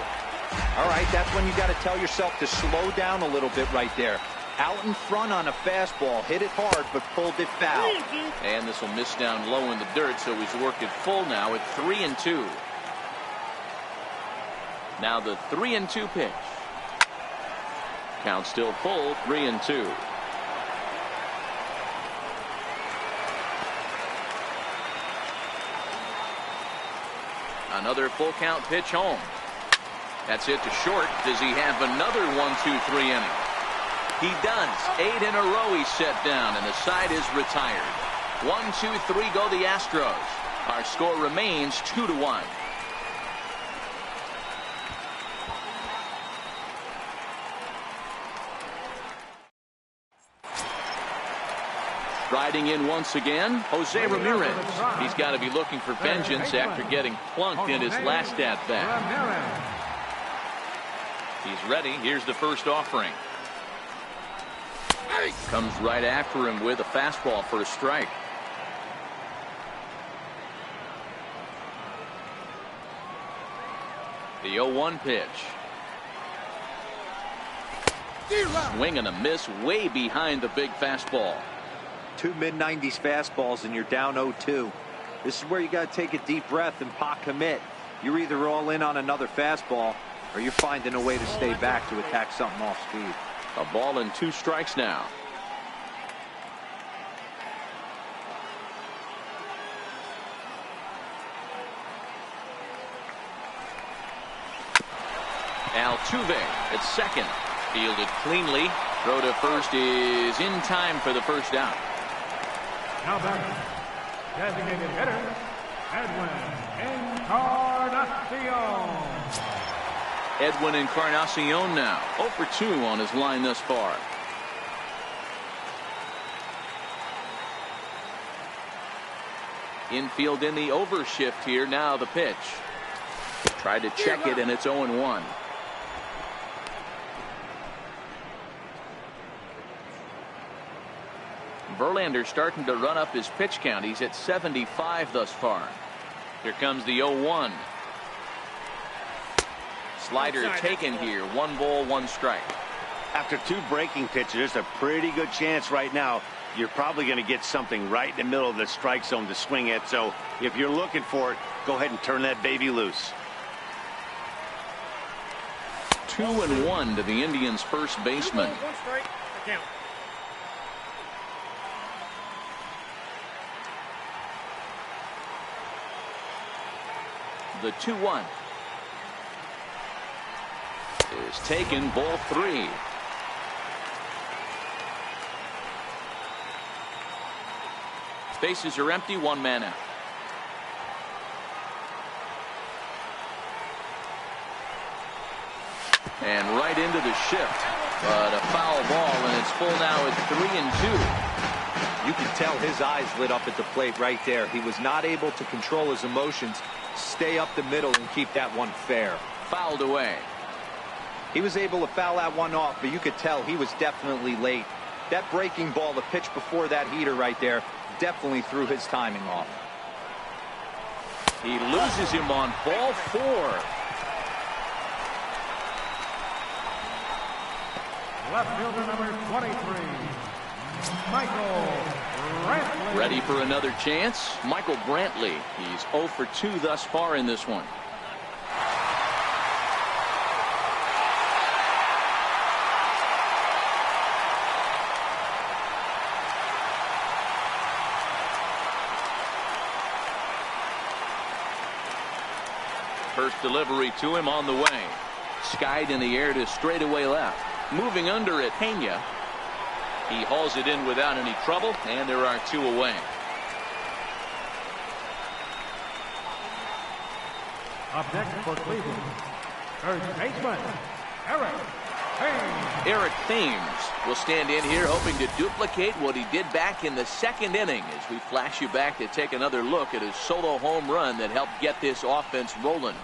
All right, that's when you got to tell yourself to slow down a little bit right there. Out in front on a fastball, hit it hard, but pulled it foul. And this will miss down low in the dirt, so he's worked it full now at 3-2. Now the 3-2 pitch. Count still full, 3-2. Another full count pitch home. That's it to short. Does he have another 1-2-3 inning? He does. 8 in a row he's set down, and the side is retired. 1-2-3 go the Astros. Our score remains 2-1. Riding in once again, Jose Ramirez. He's got to be looking for vengeance after getting plunked in his last at-bat. He's ready. Here's the first offering. Comes right after him with a fastball for a strike. The 0-1 pitch. Swing and a miss way behind the big fastball. 2 mid-90s fastballs and you're down 0-2. This is where you got to take a deep breath and pot commit. You're either all in on another fastball or you're finding a way to stay back to attack something off speed. A ball and 2 strikes now. Altuve at second. Fielded cleanly. Throw to first is in time for the first out. Now back, designated hitter, Edwin Encarnacion. Edwin Encarnacion now 0 for 2 on his line thus far. Infield in the overshift here. Now the pitch. Tried to check it, and it's 0-1. Verlander starting to run up his pitch count. He's at 75 thus far. Here comes the 0-1. Slider taken here. 1 ball, 1 strike. After 2 breaking pitches, there's a pretty good chance right now you're probably going to get something right in the middle of the strike zone to swing at. So if you're looking for it, go ahead and turn that baby loose. 2-1 to the Indians' first baseman. 1 strike. Count. The 2-1 is taken. Ball 3. Bases are empty. 1 man out. And right into the shift, but a foul ball, and it's full now at 3-2. You can tell his eyes lit up at the plate right there. He was not able to control his emotions, stay up the middle, and keep that one fair. Fouled away. He was able to foul that one off, but you could tell he was definitely late. That breaking ball, the pitch before that heater right there, definitely threw his timing off. He loses him on ball 4. Left fielder number 23, Michael Brantley. Ready for another chance. Michael Brantley. He's 0 for 2 thus far in this one. First delivery to him on the way. Skied in the air to straightaway left. Moving under it, Pena. He hauls it in without any trouble, and there are 2 away. Up next for Cleveland, third baseman, Eric Thames. Eric Thames will stand in here hoping to duplicate what he did back in the 2nd inning as we flash you back to take another look at his solo home run that helped get this offense rolling.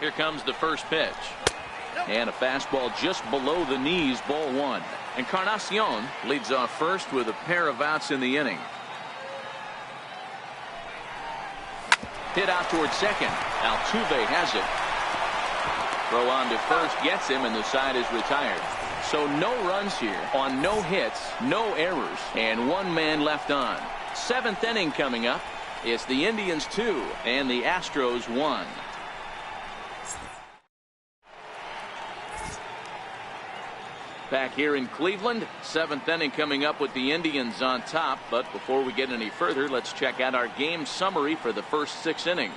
Here comes the first pitch. And a fastball just below the knees, ball 1. Encarnacion leads off first with a pair of outs in the inning. Hit out towards second. Altuve has it. Throw on to first gets him, and the side is retired. So no runs here on no hits, no errors, and 1 man left on. 7th inning coming up. It's the Indians 2 and the Astros 1. Back here in Cleveland, 7th inning coming up with the Indians on top. But before we get any further, let's check out our game summary for the first 6 innings.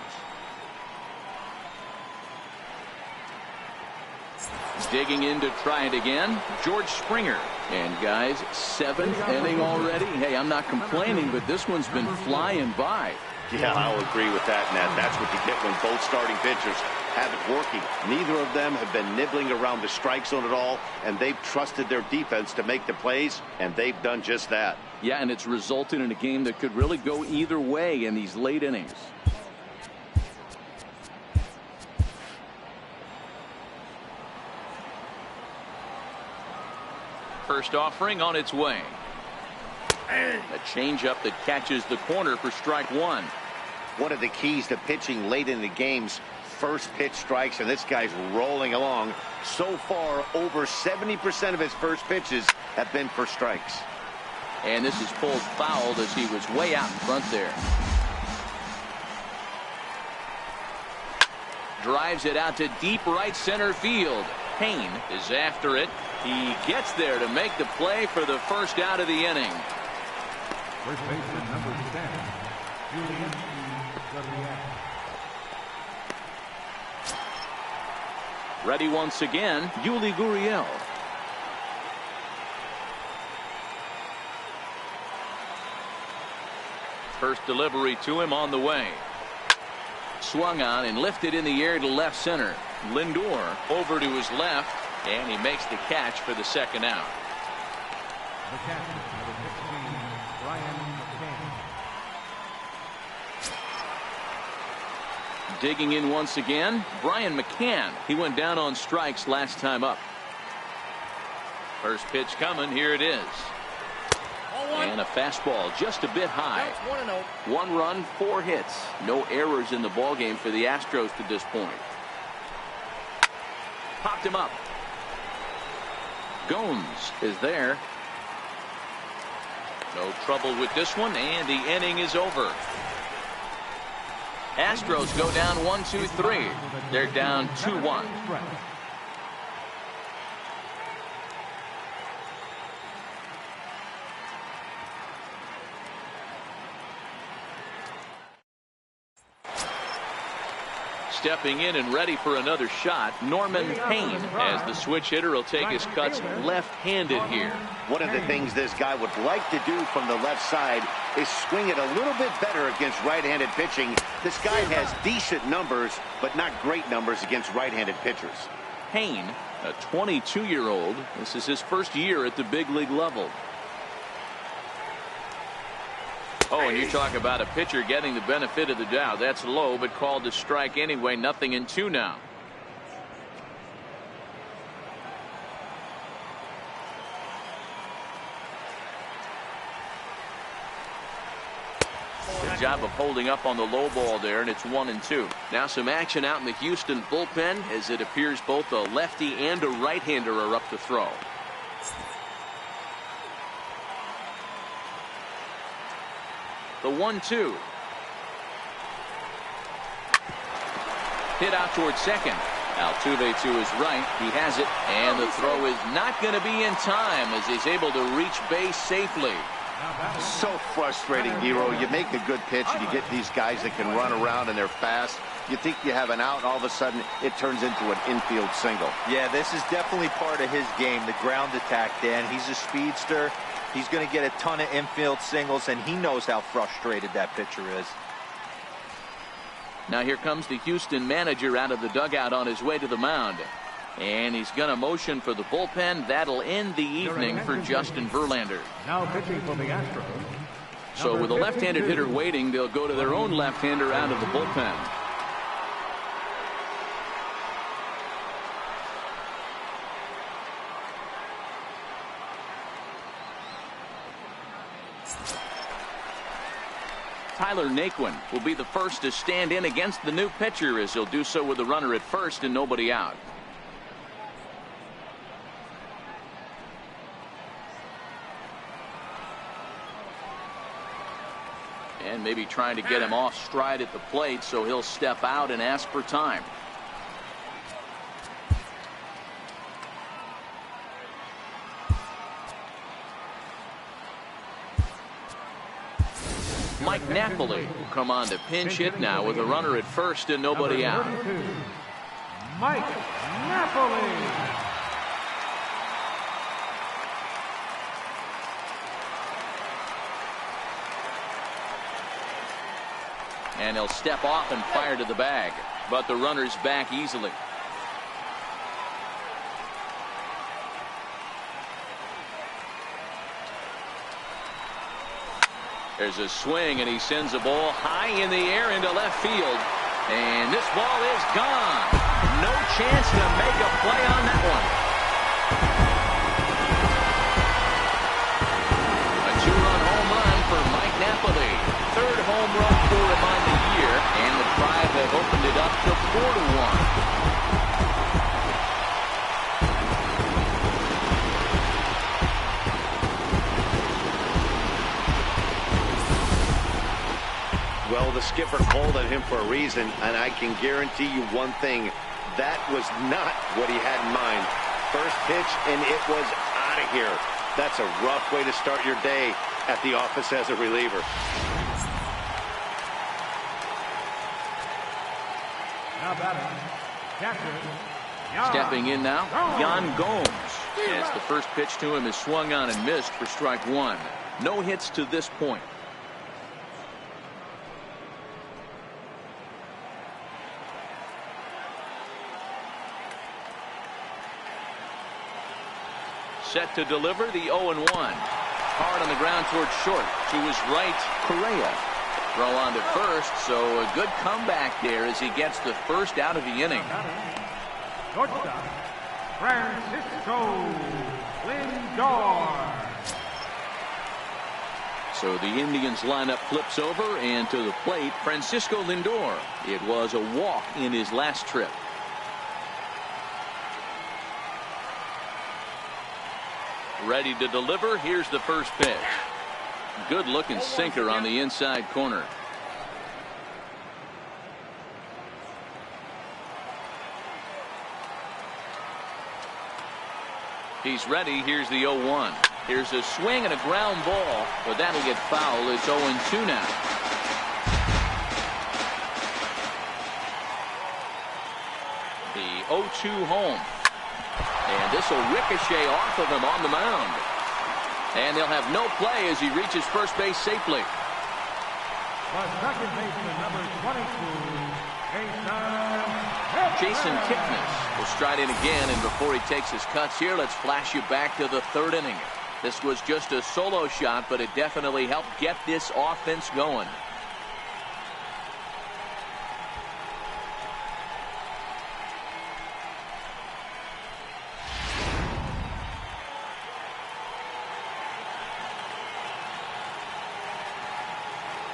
Digging in to try it again, George Springer. And guys, 7th inning already. Hey, I'm not complaining, but this one's been flying by. Yeah, I'll agree with that, Nat. That's what you get when both starting pitchers have it working. Neither of them have been nibbling around the strike zone at all, and they've trusted their defense to make the plays, and they've done just that. Yeah, and it's resulted in a game that could really go either way in these late innings. First offering on its way. A changeup that catches the corner for strike 1. One of the keys to pitching late in the game's first pitch strikes, and this guy's rolling along. So far, over 70% of his first pitches have been for strikes. And this is pulled foul as he was way out in front there. Drives it out to deep right center field. Payne is after it. He gets there to make the play for the first out of the inning. First baseman number 10, Julian Gurriel. Ready once again, Yuli Gurriel. First delivery to him on the way. Swung on and lifted in the air to left center. Lindor over to his left, and he makes the catch for the second out. The catcher, number 16, Brian McCann. Digging in once again, Brian McCann. He went down on strikes last time up. First pitch coming. Here it is. And a fastball just a bit high. 1 run, 4 hits. No errors in the ballgame for the Astros to this point. Popped him up. Gomes is there. No trouble with this one, and the inning is over. Astros go down 1-2-3. They're down 2-1. Stepping in and ready for another shot, Norman Payne, as the switch hitter will take his cuts left-handed here. One of the things this guy would like to do from the left side is swing it a little bit better against right-handed pitching. This guy has decent numbers, but not great numbers against right-handed pitchers. Payne, a 22-year-old. This is his first year at the big league level. Oh, and you talk about a pitcher getting the benefit of the doubt. That's low, but called a strike anyway. 0-2 now. Good job of holding up on the low ball there, and it's 1-2. Now some action out in the Houston bullpen, as it appears both a lefty and a right-hander are up to throw. The 1-2. Hit out towards second. Altuve to his right. He has it, and the throw is not going to be in time as he's able to reach base safely. So frustrating, Hero. You make a good pitch and you get these guys that can run around and they're fast. You think you have an out, and all of a sudden it turns into an infield single. Yeah, this is definitely part of his game, the ground attack, Dan. He's a speedster. He's going to get a ton of infield singles, and he knows how frustrated that pitcher is. Now here comes the Houston manager out of the dugout on his way to the mound. And he's going to motion for the bullpen. That'll end the evening for Justin Verlander. Now pitching for the Astros. So with a left-handed hitter waiting, they'll go to their own left-hander out of the bullpen. Tyler Naquin will be the first to stand in against the new pitcher, as he'll do so with a runner at first and nobody out. And maybe trying to get him off stride at the plate, so he'll step out and ask for time. Mike Napoli will come on to pinch hit now with a runner at first and nobody out. Mike Napoli. And he'll step off and fire to the bag, but the runner's back easily. There's a swing, and he sends a ball high in the air into left field. And this ball is gone. No chance to make a play on that one. A two-run home run for Mike Napoli. Third home run for him on the year, and the Tribe have opened it up to 4-1. Well, the skipper called on him for a reason, and I can guarantee you one thing. That was not what he had in mind. First pitch, and it was out of here. That's a rough way to start your day at the office as a reliever. Now batting, catcher, Stepping in now, Yan Gomes. As the first pitch to him is swung on and missed for strike one. No hits to this point. Set to deliver the 0-1. Hard on the ground towards short. To his right, Correa. Throw on to first, so a good comeback there as he gets the first out of the inning. shortstop, Francisco Lindor. So the Indians lineup flips over, and to the plate, Francisco Lindor. It was a walk in his last trip. Ready to deliver. Here's the first pitch. Good looking sinker on the inside corner. He's ready. Here's the 0-1. Here's a swing and a ground ball, but that'll get foul. It's 0-2 now. The 0-2 home. And this will ricochet off of him on the mound. And they'll have no play as he reaches first base safely. The second baseman, number 22, Jason Kipnis will stride in again, and before he takes his cuts here, let's flash you back to the third inning. This was just a solo shot, but it definitely helped get this offense going.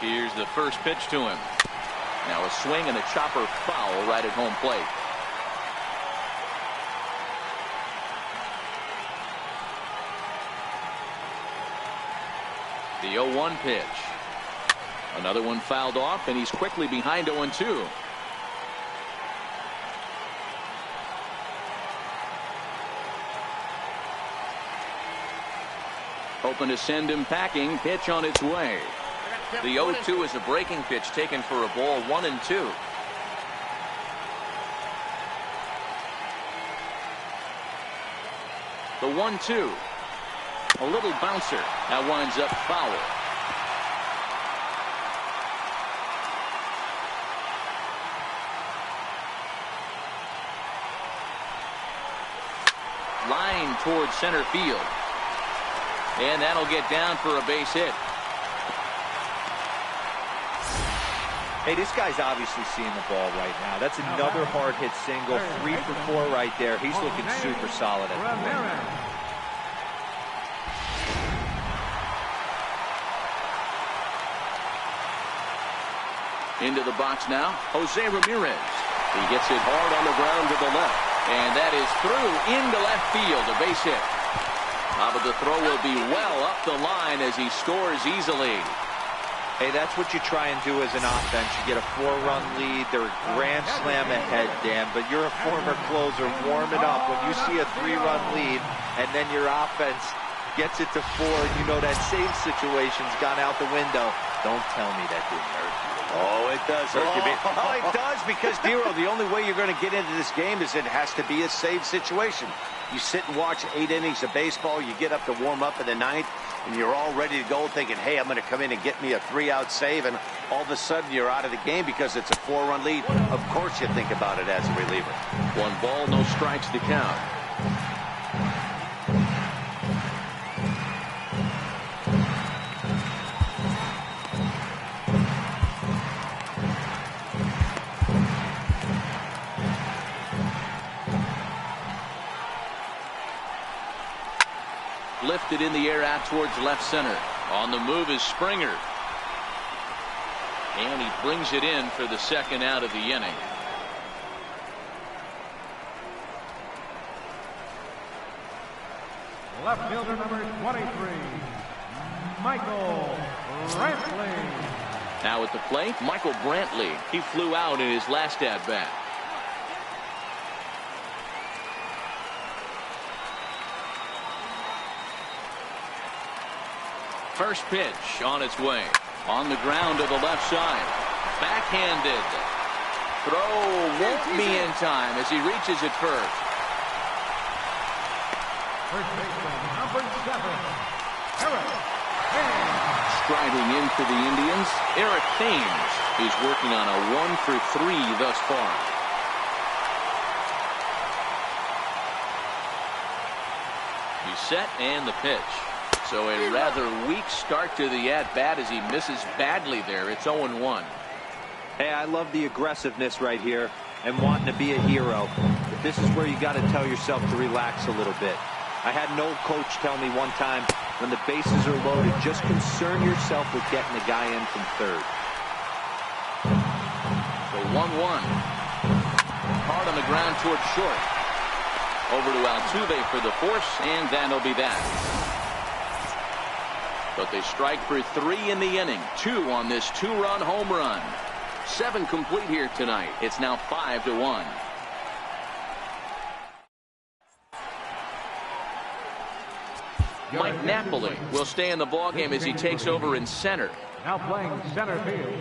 Here's the first pitch to him. Now a swing and a chopper foul right at home plate. The 0-1 pitch. Another one fouled off, and he's quickly behind 0-2. Hoping to send him packing. Pitch on its way. The 0-2 is a breaking pitch taken for a ball, 1-2. The 1-2. A little bouncer. That winds up foul. Line towards center field. And that'll get down for a base hit. Hey, this guy's obviously seeing the ball right now. That's another hard hit single. 3 for 4 right there. He's looking super solid at the plate. Into the box now, Jose Ramirez. He gets it hard on the ground to the left. And that is through into left field, a base hit. But the throw will be well up the line as he scores easily. Hey, that's what you try and do as an offense. You get a 4-run lead. They're a grand slam ahead, Dan, but you're a former closer warming up. When you see a 3-run lead and then your offense gets it to 4, you know that same situation's gone out the window. Don't tell me that didn't hurt you. Oh, it does hurt you. Oh, it does, because, Dero, the only way you're going to get into this game is it has to be a save situation. You sit and watch 8 innings of baseball, you get up to warm up in the 9th, and you're all ready to go thinking, hey, I'm going to come in and get me a 3-out save, and all of a sudden you're out of the game because it's a 4-run lead. Of course you think about it as a reliever. 1 ball, no strikes to count. Lifted in the air out towards left center. On the move is Springer. And he brings it in for the 2nd out of the inning. Left fielder number 23, Michael Brantley. Now at the plate, Michael Brantley. He flew out in his last at-bat. First pitch on its way. On the ground to the left side. Backhanded. Throw won't be in time as he reaches it first. First baseman, number 7, Eric Thames. Striding in for the Indians, Eric Thames. He's working on a 1 for 3 thus far. He's set and the pitch. So a rather weak start to the at-bat as he misses badly there. It's 0-1. Hey, I love the aggressiveness right here and wanting to be a hero. But this is where you got to tell yourself to relax a little bit. I had an old coach tell me one time, when the bases are loaded, just concern yourself with getting the guy in from third. So 1-1. Hard on the ground towards short. Over to Altuve for the force, and that'll be that. But they strike for 3 in the inning. 2 on this 2-run home run. 7 complete here tonight. It's now 5-1. Mike Napoli will stay in the ballgame as he takes over in center. Now playing center field,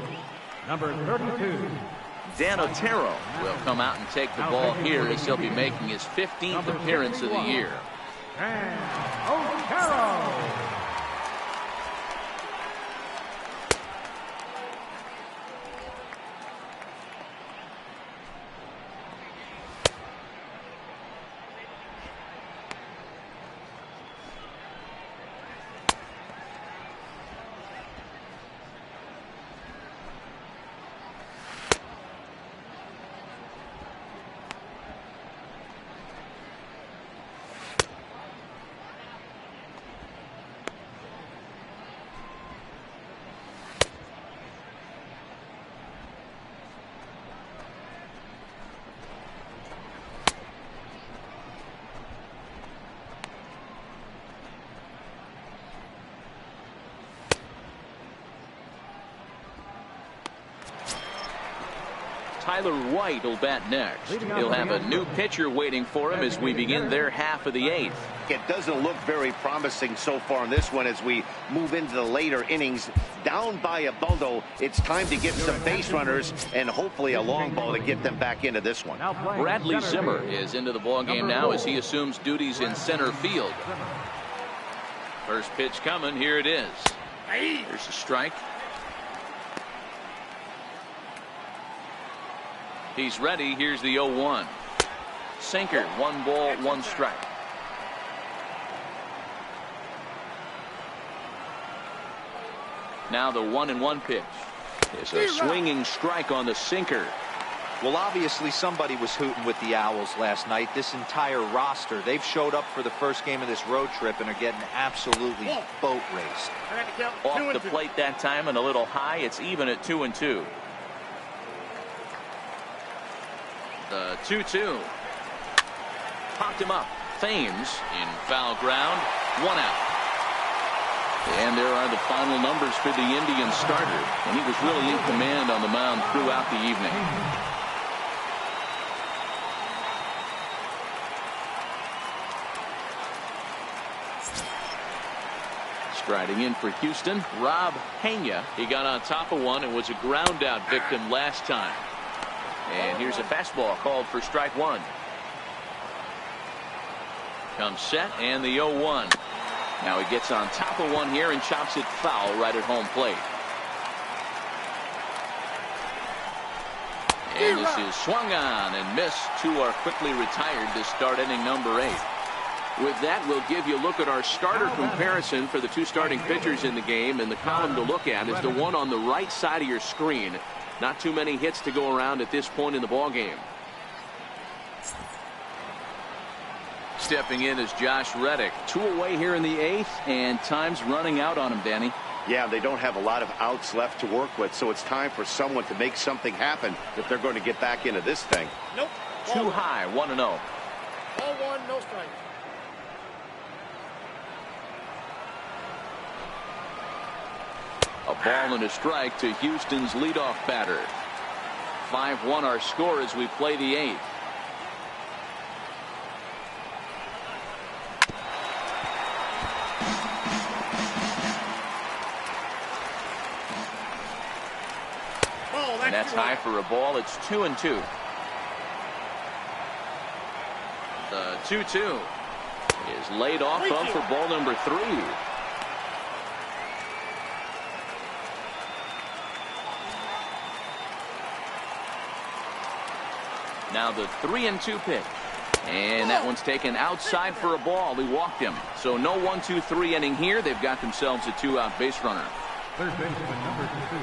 number 32. Dan Otero will come out and take the ball here as he'll be making his 15th appearance of the year. And Otero. Tyler White will bat next. He'll have a new pitcher waiting for him as we begin their half of the 8th. It doesn't look very promising so far in this one as we move into the later innings. Down by a bundle, it's time to get some base runners and hopefully a long ball to get them back into this one. Bradley Zimmer is into the ballgame now as he assumes duties in center field. First pitch coming. Here it is. Here's a strike. He's ready. Here's the 0-1. Sinker. 1 ball, 1 strike. Now the 1-1 pitch. It's a swinging strike on the sinker. Well, obviously somebody was hooting with the Owls last night. This entire roster, they've showed up for the first game of this road trip and are getting absolutely boat raced. Off the plate that time and a little high. It's even at 2-2. The 2-2. Popped him up. Thames in foul ground. 1 out. And there are the final numbers for the Indian starter. And he was really in command on the mound throughout the evening. Striding in for Houston, Rob Pena. He got on top of one and was a ground out victim last time. And here's a fastball called for strike 1. Comes set and the 0-1. Now he gets on top of one here and chops it foul right at home plate. And this is swung on and missed. 2 are quickly retired to start inning number 8. With that, we'll give you a look at our starter comparison for the 2 starting pitchers in the game. And the column to look at is the one on the right side of your screen. Not too many hits to go around at this point in the ballgame. Stepping in is Josh Reddick. 2 away here in the 8th, and time's running out on him, Danny. Yeah, they don't have a lot of outs left to work with, so it's time for someone to make something happen if they're going to get back into this thing. Nope. Too high, 1-0. Ball 1, no strike. A ball and a strike to Houston's leadoff batter. 5-1 our score as we play the 8th. And that's high for a ball. It's 2-2. The 2-2 is laid off of for ball number 3. Now the 3-2 pitch. And that one's taken outside for a ball. He walked him. So no 1-2-3 inning here. They've got themselves a 2-out base runner. Third baseman, number 2.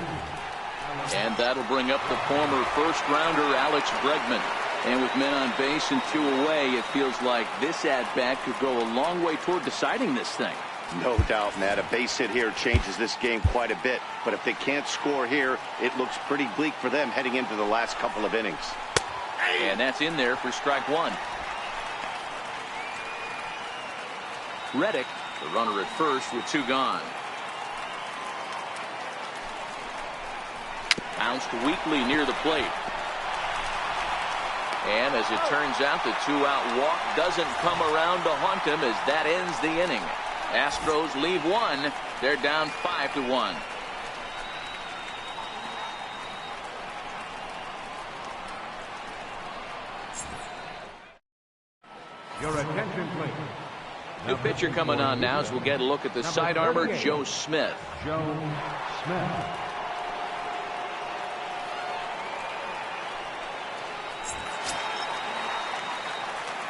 And that'll bring up the former first-rounder Alex Bregman. And with men on base and 2 away, it feels like this at-bat could go a long way toward deciding this thing. No doubt, Matt. A base hit here changes this game quite a bit. But if they can't score here, it looks pretty bleak for them heading into the last couple of innings. And that's in there for strike 1. Reddick, the runner at first with 2 gone. Bounced weakly near the plate. And as it turns out, the 2-out walk doesn't come around to haunt him as that ends the inning. Astros leave 1. They're down 5-1. Your attention, please. New pitcher coming on now as we'll get a look at the side armor, Joe Smith. Joe Smith.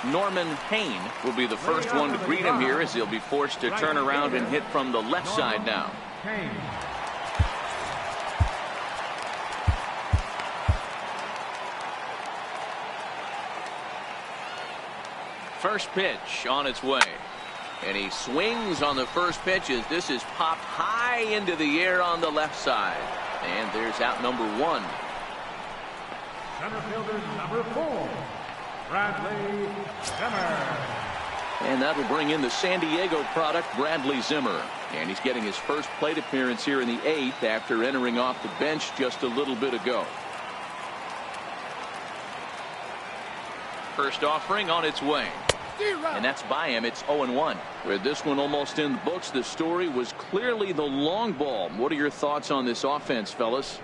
Norman Hain will be the first one to greet him here as he'll be forced to turn around and hit from the left side now. Hain. First pitch on its way. And he swings on the first pitch as this is popped high into the air on the left side. And there's out number 1. Center fielder number 4. Bradley Zimmer. And that'll bring in the San Diego product, Bradley Zimmer. And he's getting his first plate appearance here in the 8th after entering off the bench just a little bit ago. First offering on its way. And that's by him. It's 0-1. With this one almost in the books, the story was clearly the long ball. What are your thoughts on this offense, fellas?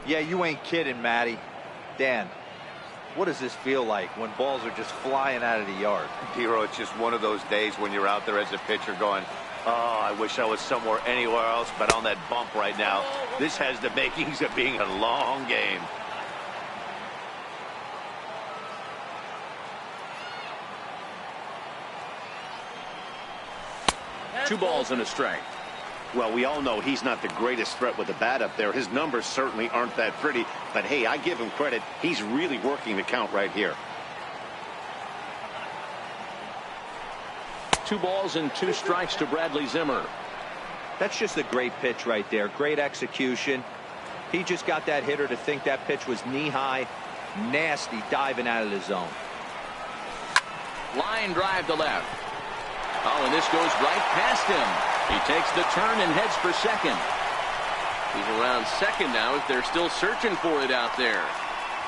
Yeah, you ain't kidding, Matty. Dan, what does this feel like when balls are just flying out of the yard? Hero, it's just one of those days when you're out there as a pitcher going, oh, I wish I was somewhere anywhere else but on that bump right now. This has the makings of being a long game. Two balls and a strike. Well, we all know he's not the greatest threat with the bat up there. His numbers certainly aren't that pretty. But, hey, I give him credit. He's really working the count right here. 2 balls and 2 strikes to Bradley Zimmer. That's just a great pitch right there. Great execution. He just got that hitter to think that pitch was knee-high. Nasty diving out of the zone. Line drive to left. Oh, and this goes right past him. He takes the turn and heads for second. He's around second now as they're still searching for it out there.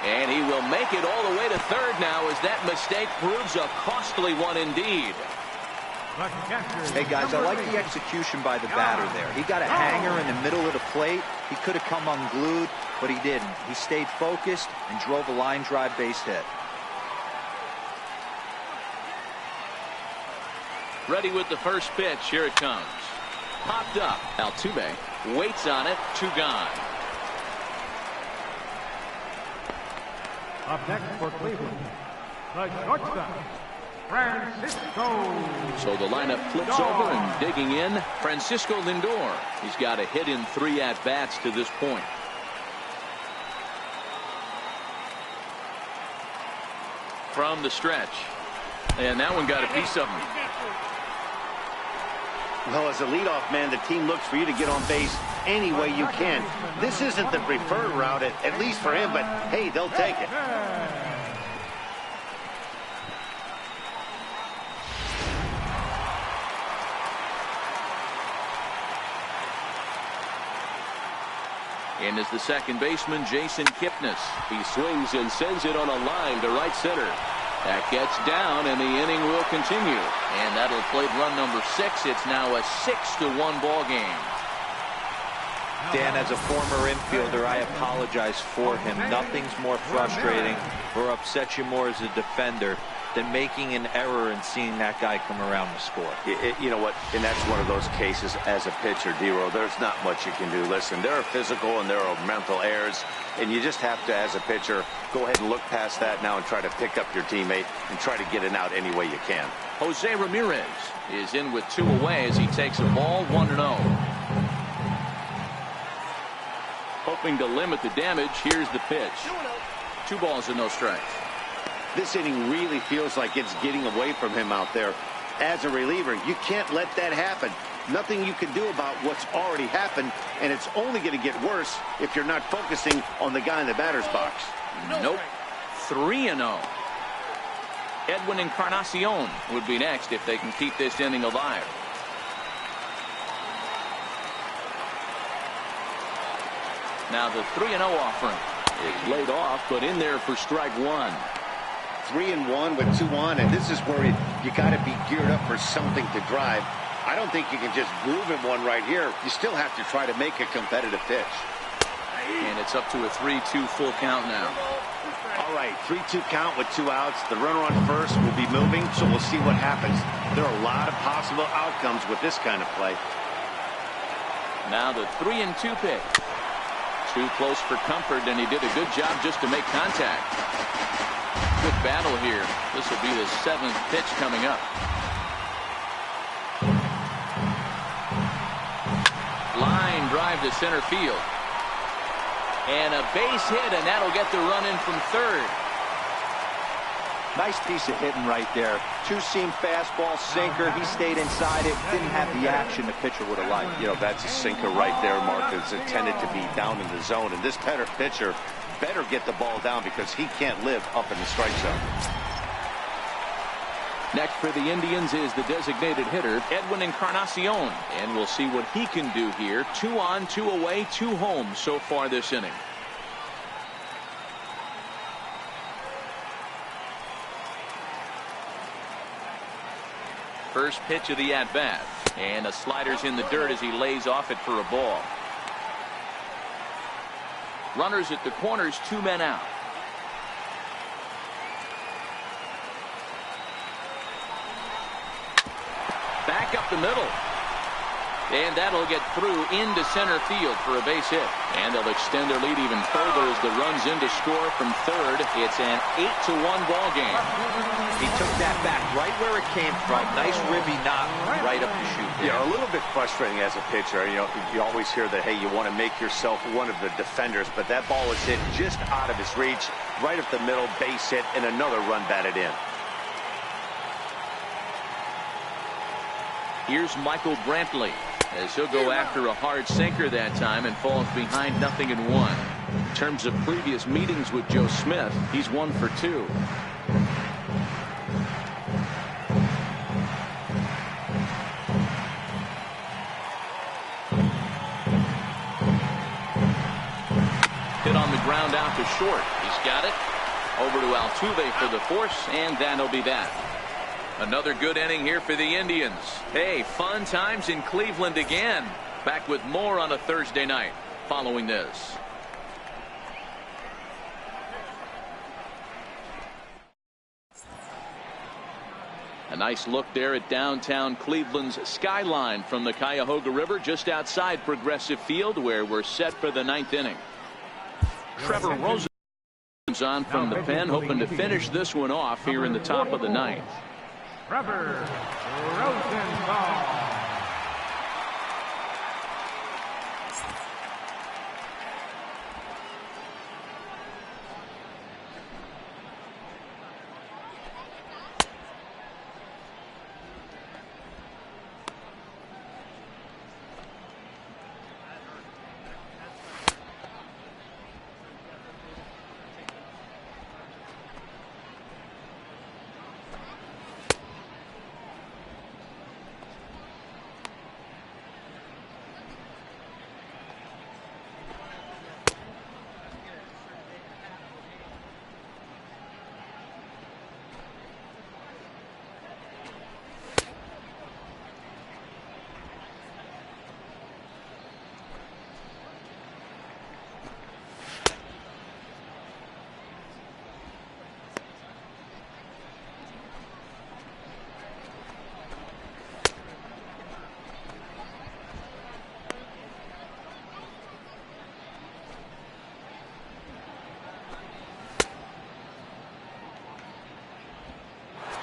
And he will make it all the way to third now as that mistake proves a costly one indeed. Hey, guys, I like the execution by the batter there. He got a hanger in the middle of the plate. He could have come unglued, but he didn't. He stayed focused and drove a line drive base hit. Ready with the first pitch. Here it comes. Popped up. Altuve waits on it. 2 gone. Up next for Cleveland, the shortstop, Francisco. So the lineup flips over and digging in, Francisco Lindor. He's got a hit in 3 at-bats to this point. From the stretch. And that one got a piece of him. Well, as a leadoff man, the team looks for you to get on base any way you can. This isn't the preferred route, at least for him, but hey, they'll take it. In is the second baseman, Jason Kipnis. He swings and sends it on a line to right center. That gets down, and the inning will continue. And that'll play run number 6. It's now a 6-1 ball game. Dan, as a former infielder, I apologize for him. Nothing's more frustrating or upsets you more as a defender than making an error and seeing that guy come around to score. You know what? And that's one of those cases as a pitcher, D-Row. There's not much you can do. Listen, there are physical and there are mental errors, and you just have to, as a pitcher, go ahead and look past that now and try to pick up your teammate and try to get it out any way you can. Jose Ramirez is in with 2 away as he takes a ball 1-0. Hoping to limit the damage. Here's the pitch. 2 balls and no strikes. This inning really feels like it's getting away from him out there. As a reliever, you can't let that happen. Nothing you can do about what's already happened, and it's only going to get worse if you're not focusing on the guy in the batter's box. Nope. 3-0. Edwin Encarnacion would be next if they can keep this inning alive. Now the 3-0 offering is laid off, but in there for strike 1. 3-1 with 2 on, and this is where you got to be geared up for something to drive. I don't think you can just groove him one right here. You still have to try to make a competitive pitch. And it's up to a 3-2 full count now. All right, 3-2 count with 2 outs. The runner on first will be moving, so we'll see what happens. There are a lot of possible outcomes with this kind of play. Now the 3-2 pitch. Too close for comfort, and he did a good job just to make contact. Good battle here. This will be the 7th pitch coming up. Line drive to center field. And a base hit, and that'll get the run in from third. Nice piece of hitting right there. 2-seam fastball, sinker. He stayed inside it. Didn't have the action the pitcher would have liked. You know, that's a sinker right there, Mark. It's intended to be down in the zone. And this pitcher better get the ball down because he can't live up in the strike zone. Next for the Indians is the designated hitter, Edwin Encarnacion. And we'll see what he can do here. 2 on, 2 away, 2 home so far this inning. First pitch of the at-bat. And a slider's in the dirt as he lays off it for a ball. Runners at the corners, 2 men out. Back up the middle. And that'll get through into center field for a base hit. And they'll extend their lead even further as the run's in to score from third. It's an 8-1 ball game. He took that back right where it came from. Nice ribby knock right up the chute. Yeah, a little bit frustrating as a pitcher. You know, you always hear that, hey, you want to make yourself one of the defenders, but that ball was hit just out of his reach, right up the middle, base hit, and another run batted in. Here's Michael Brantley as he'll go after a hard sinker that time and falls behind 0-1. In terms of previous meetings with Joe Smith, he's 1 for 2. Hit on the ground out to short. He's got it. Over to Altuve for the force, and that'll be that. Another good inning here for the Indians. Hey, fun times in Cleveland again. Back with more on a Thursday night following this. A nice look there at downtown Cleveland's skyline from the Cuyahoga River just outside Progressive Field, where we're set for the 9th inning. Trevor Rosen's on from the pen, hoping to finish this one off here in the top of the 9th. Trevor Rosenthal.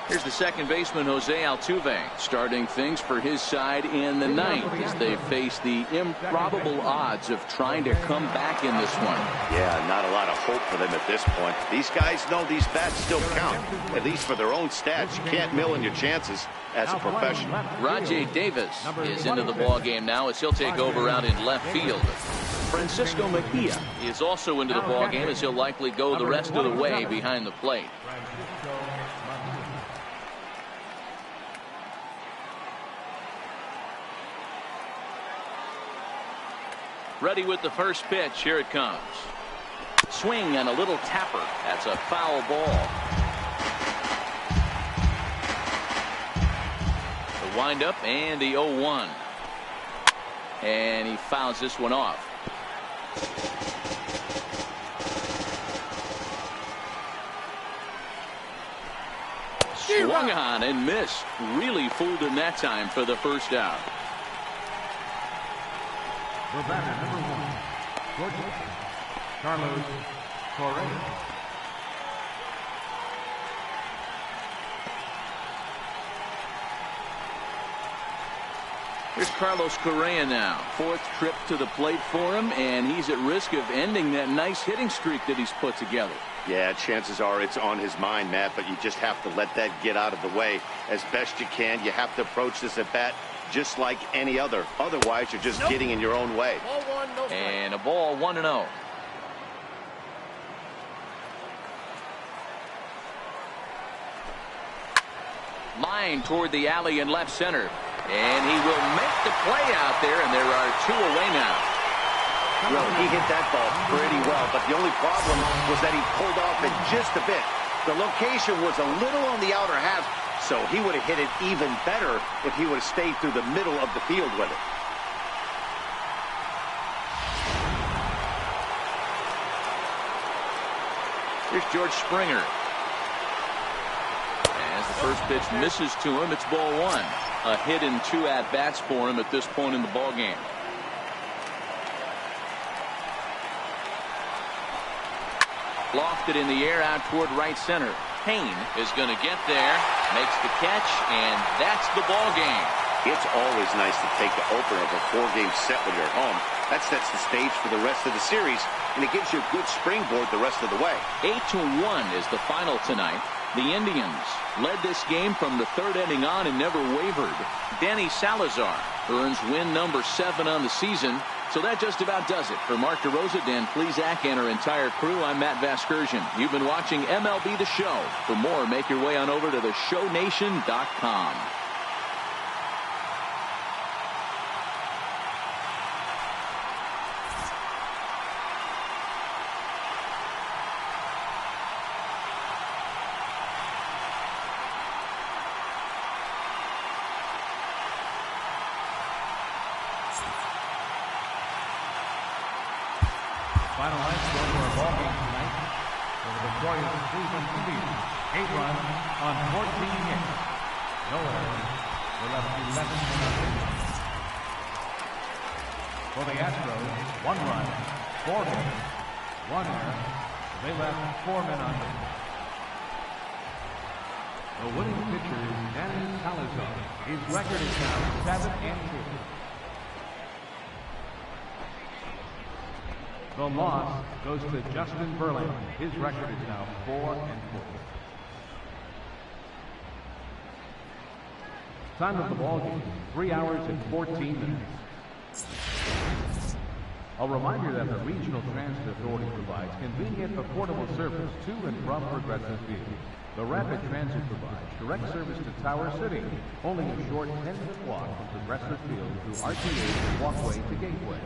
Here's the second baseman, Jose Altuve, starting things for his side in the 9th as they face the improbable odds of trying to come back in this one. Yeah, not a lot of hope for them at this point. These guys know these bats still count, at least for their own stats. You can't mill in your chances as a professional. Rajay Davis is into the ball game now as he'll take over out in left field. Francisco Mejia is also into the ball game as he'll likely go the rest of the way behind the plate. Ready with the first pitch. Here it comes. Swing and a little tapper. That's a foul ball. The windup and the 0-1. And he fouls this one off. Swung on and missed. Really fooled him that time for the first out. The batter, number 1, Georgia, Carlos Correa. Here's Carlos Correa now. 4th trip to the plate for him, and he's at risk of ending that nice hitting streak that he's put together. Yeah, chances are it's on his mind, Matt, but you just have to let that get out of the way as best you can. You have to approach this at bat just like any other. Otherwise, you're just getting in your own way. And a ball, 1-0. Line toward the alley in left center. And he will make the play out there, and there are 2 away now. Well, he hit that ball pretty well, but the only problem was that he pulled off it just a bit. The location was a little on the outer half, So he would have hit it even better if he would have stayed through the middle of the field with it. Here's George Springer. As the first pitch misses to him, it's ball one. A hit and 2 at-bats for him at this point in the ballgame. Lofted in the air out toward right center. Payne is going to get there, makes the catch, and that's the ball game. It's always nice to take the opener of a 4-game set when you're at home. That sets the stage for the rest of the series, and it gives you a good springboard the rest of the way. 8-1 is the final tonight. The Indians led this game from the 3rd inning on and never wavered. Danny Salazar earns win number 7 on the season. So that just about does it. For Mark DeRosa, Dan Plesac, and our entire crew, I'm Matt Vasgersian. You've been watching MLB The Show. For more, make your way on over to theshownation.com. Final line score for our ball game tonight. For the victorious Cleveland Indians, 8 runs on 14 hits. No errors. They left 11 men on base. For the Astros, 1 run, 4 hits, 1 error. They left 4 men on base. The winning pitcher is Danny Salazar. His record is now 7-2. The loss goes to Justin Verlander. His record is now 4-4. Time of the ball game, 3 hours and 14 minutes. A reminder that the Regional Transit Authority provides convenient, affordable service to and from Progressive Field. The Rapid Transit provides direct service to Tower City, only a short 10-minute walk from Progressive Field through RTA and walkway to Gateway.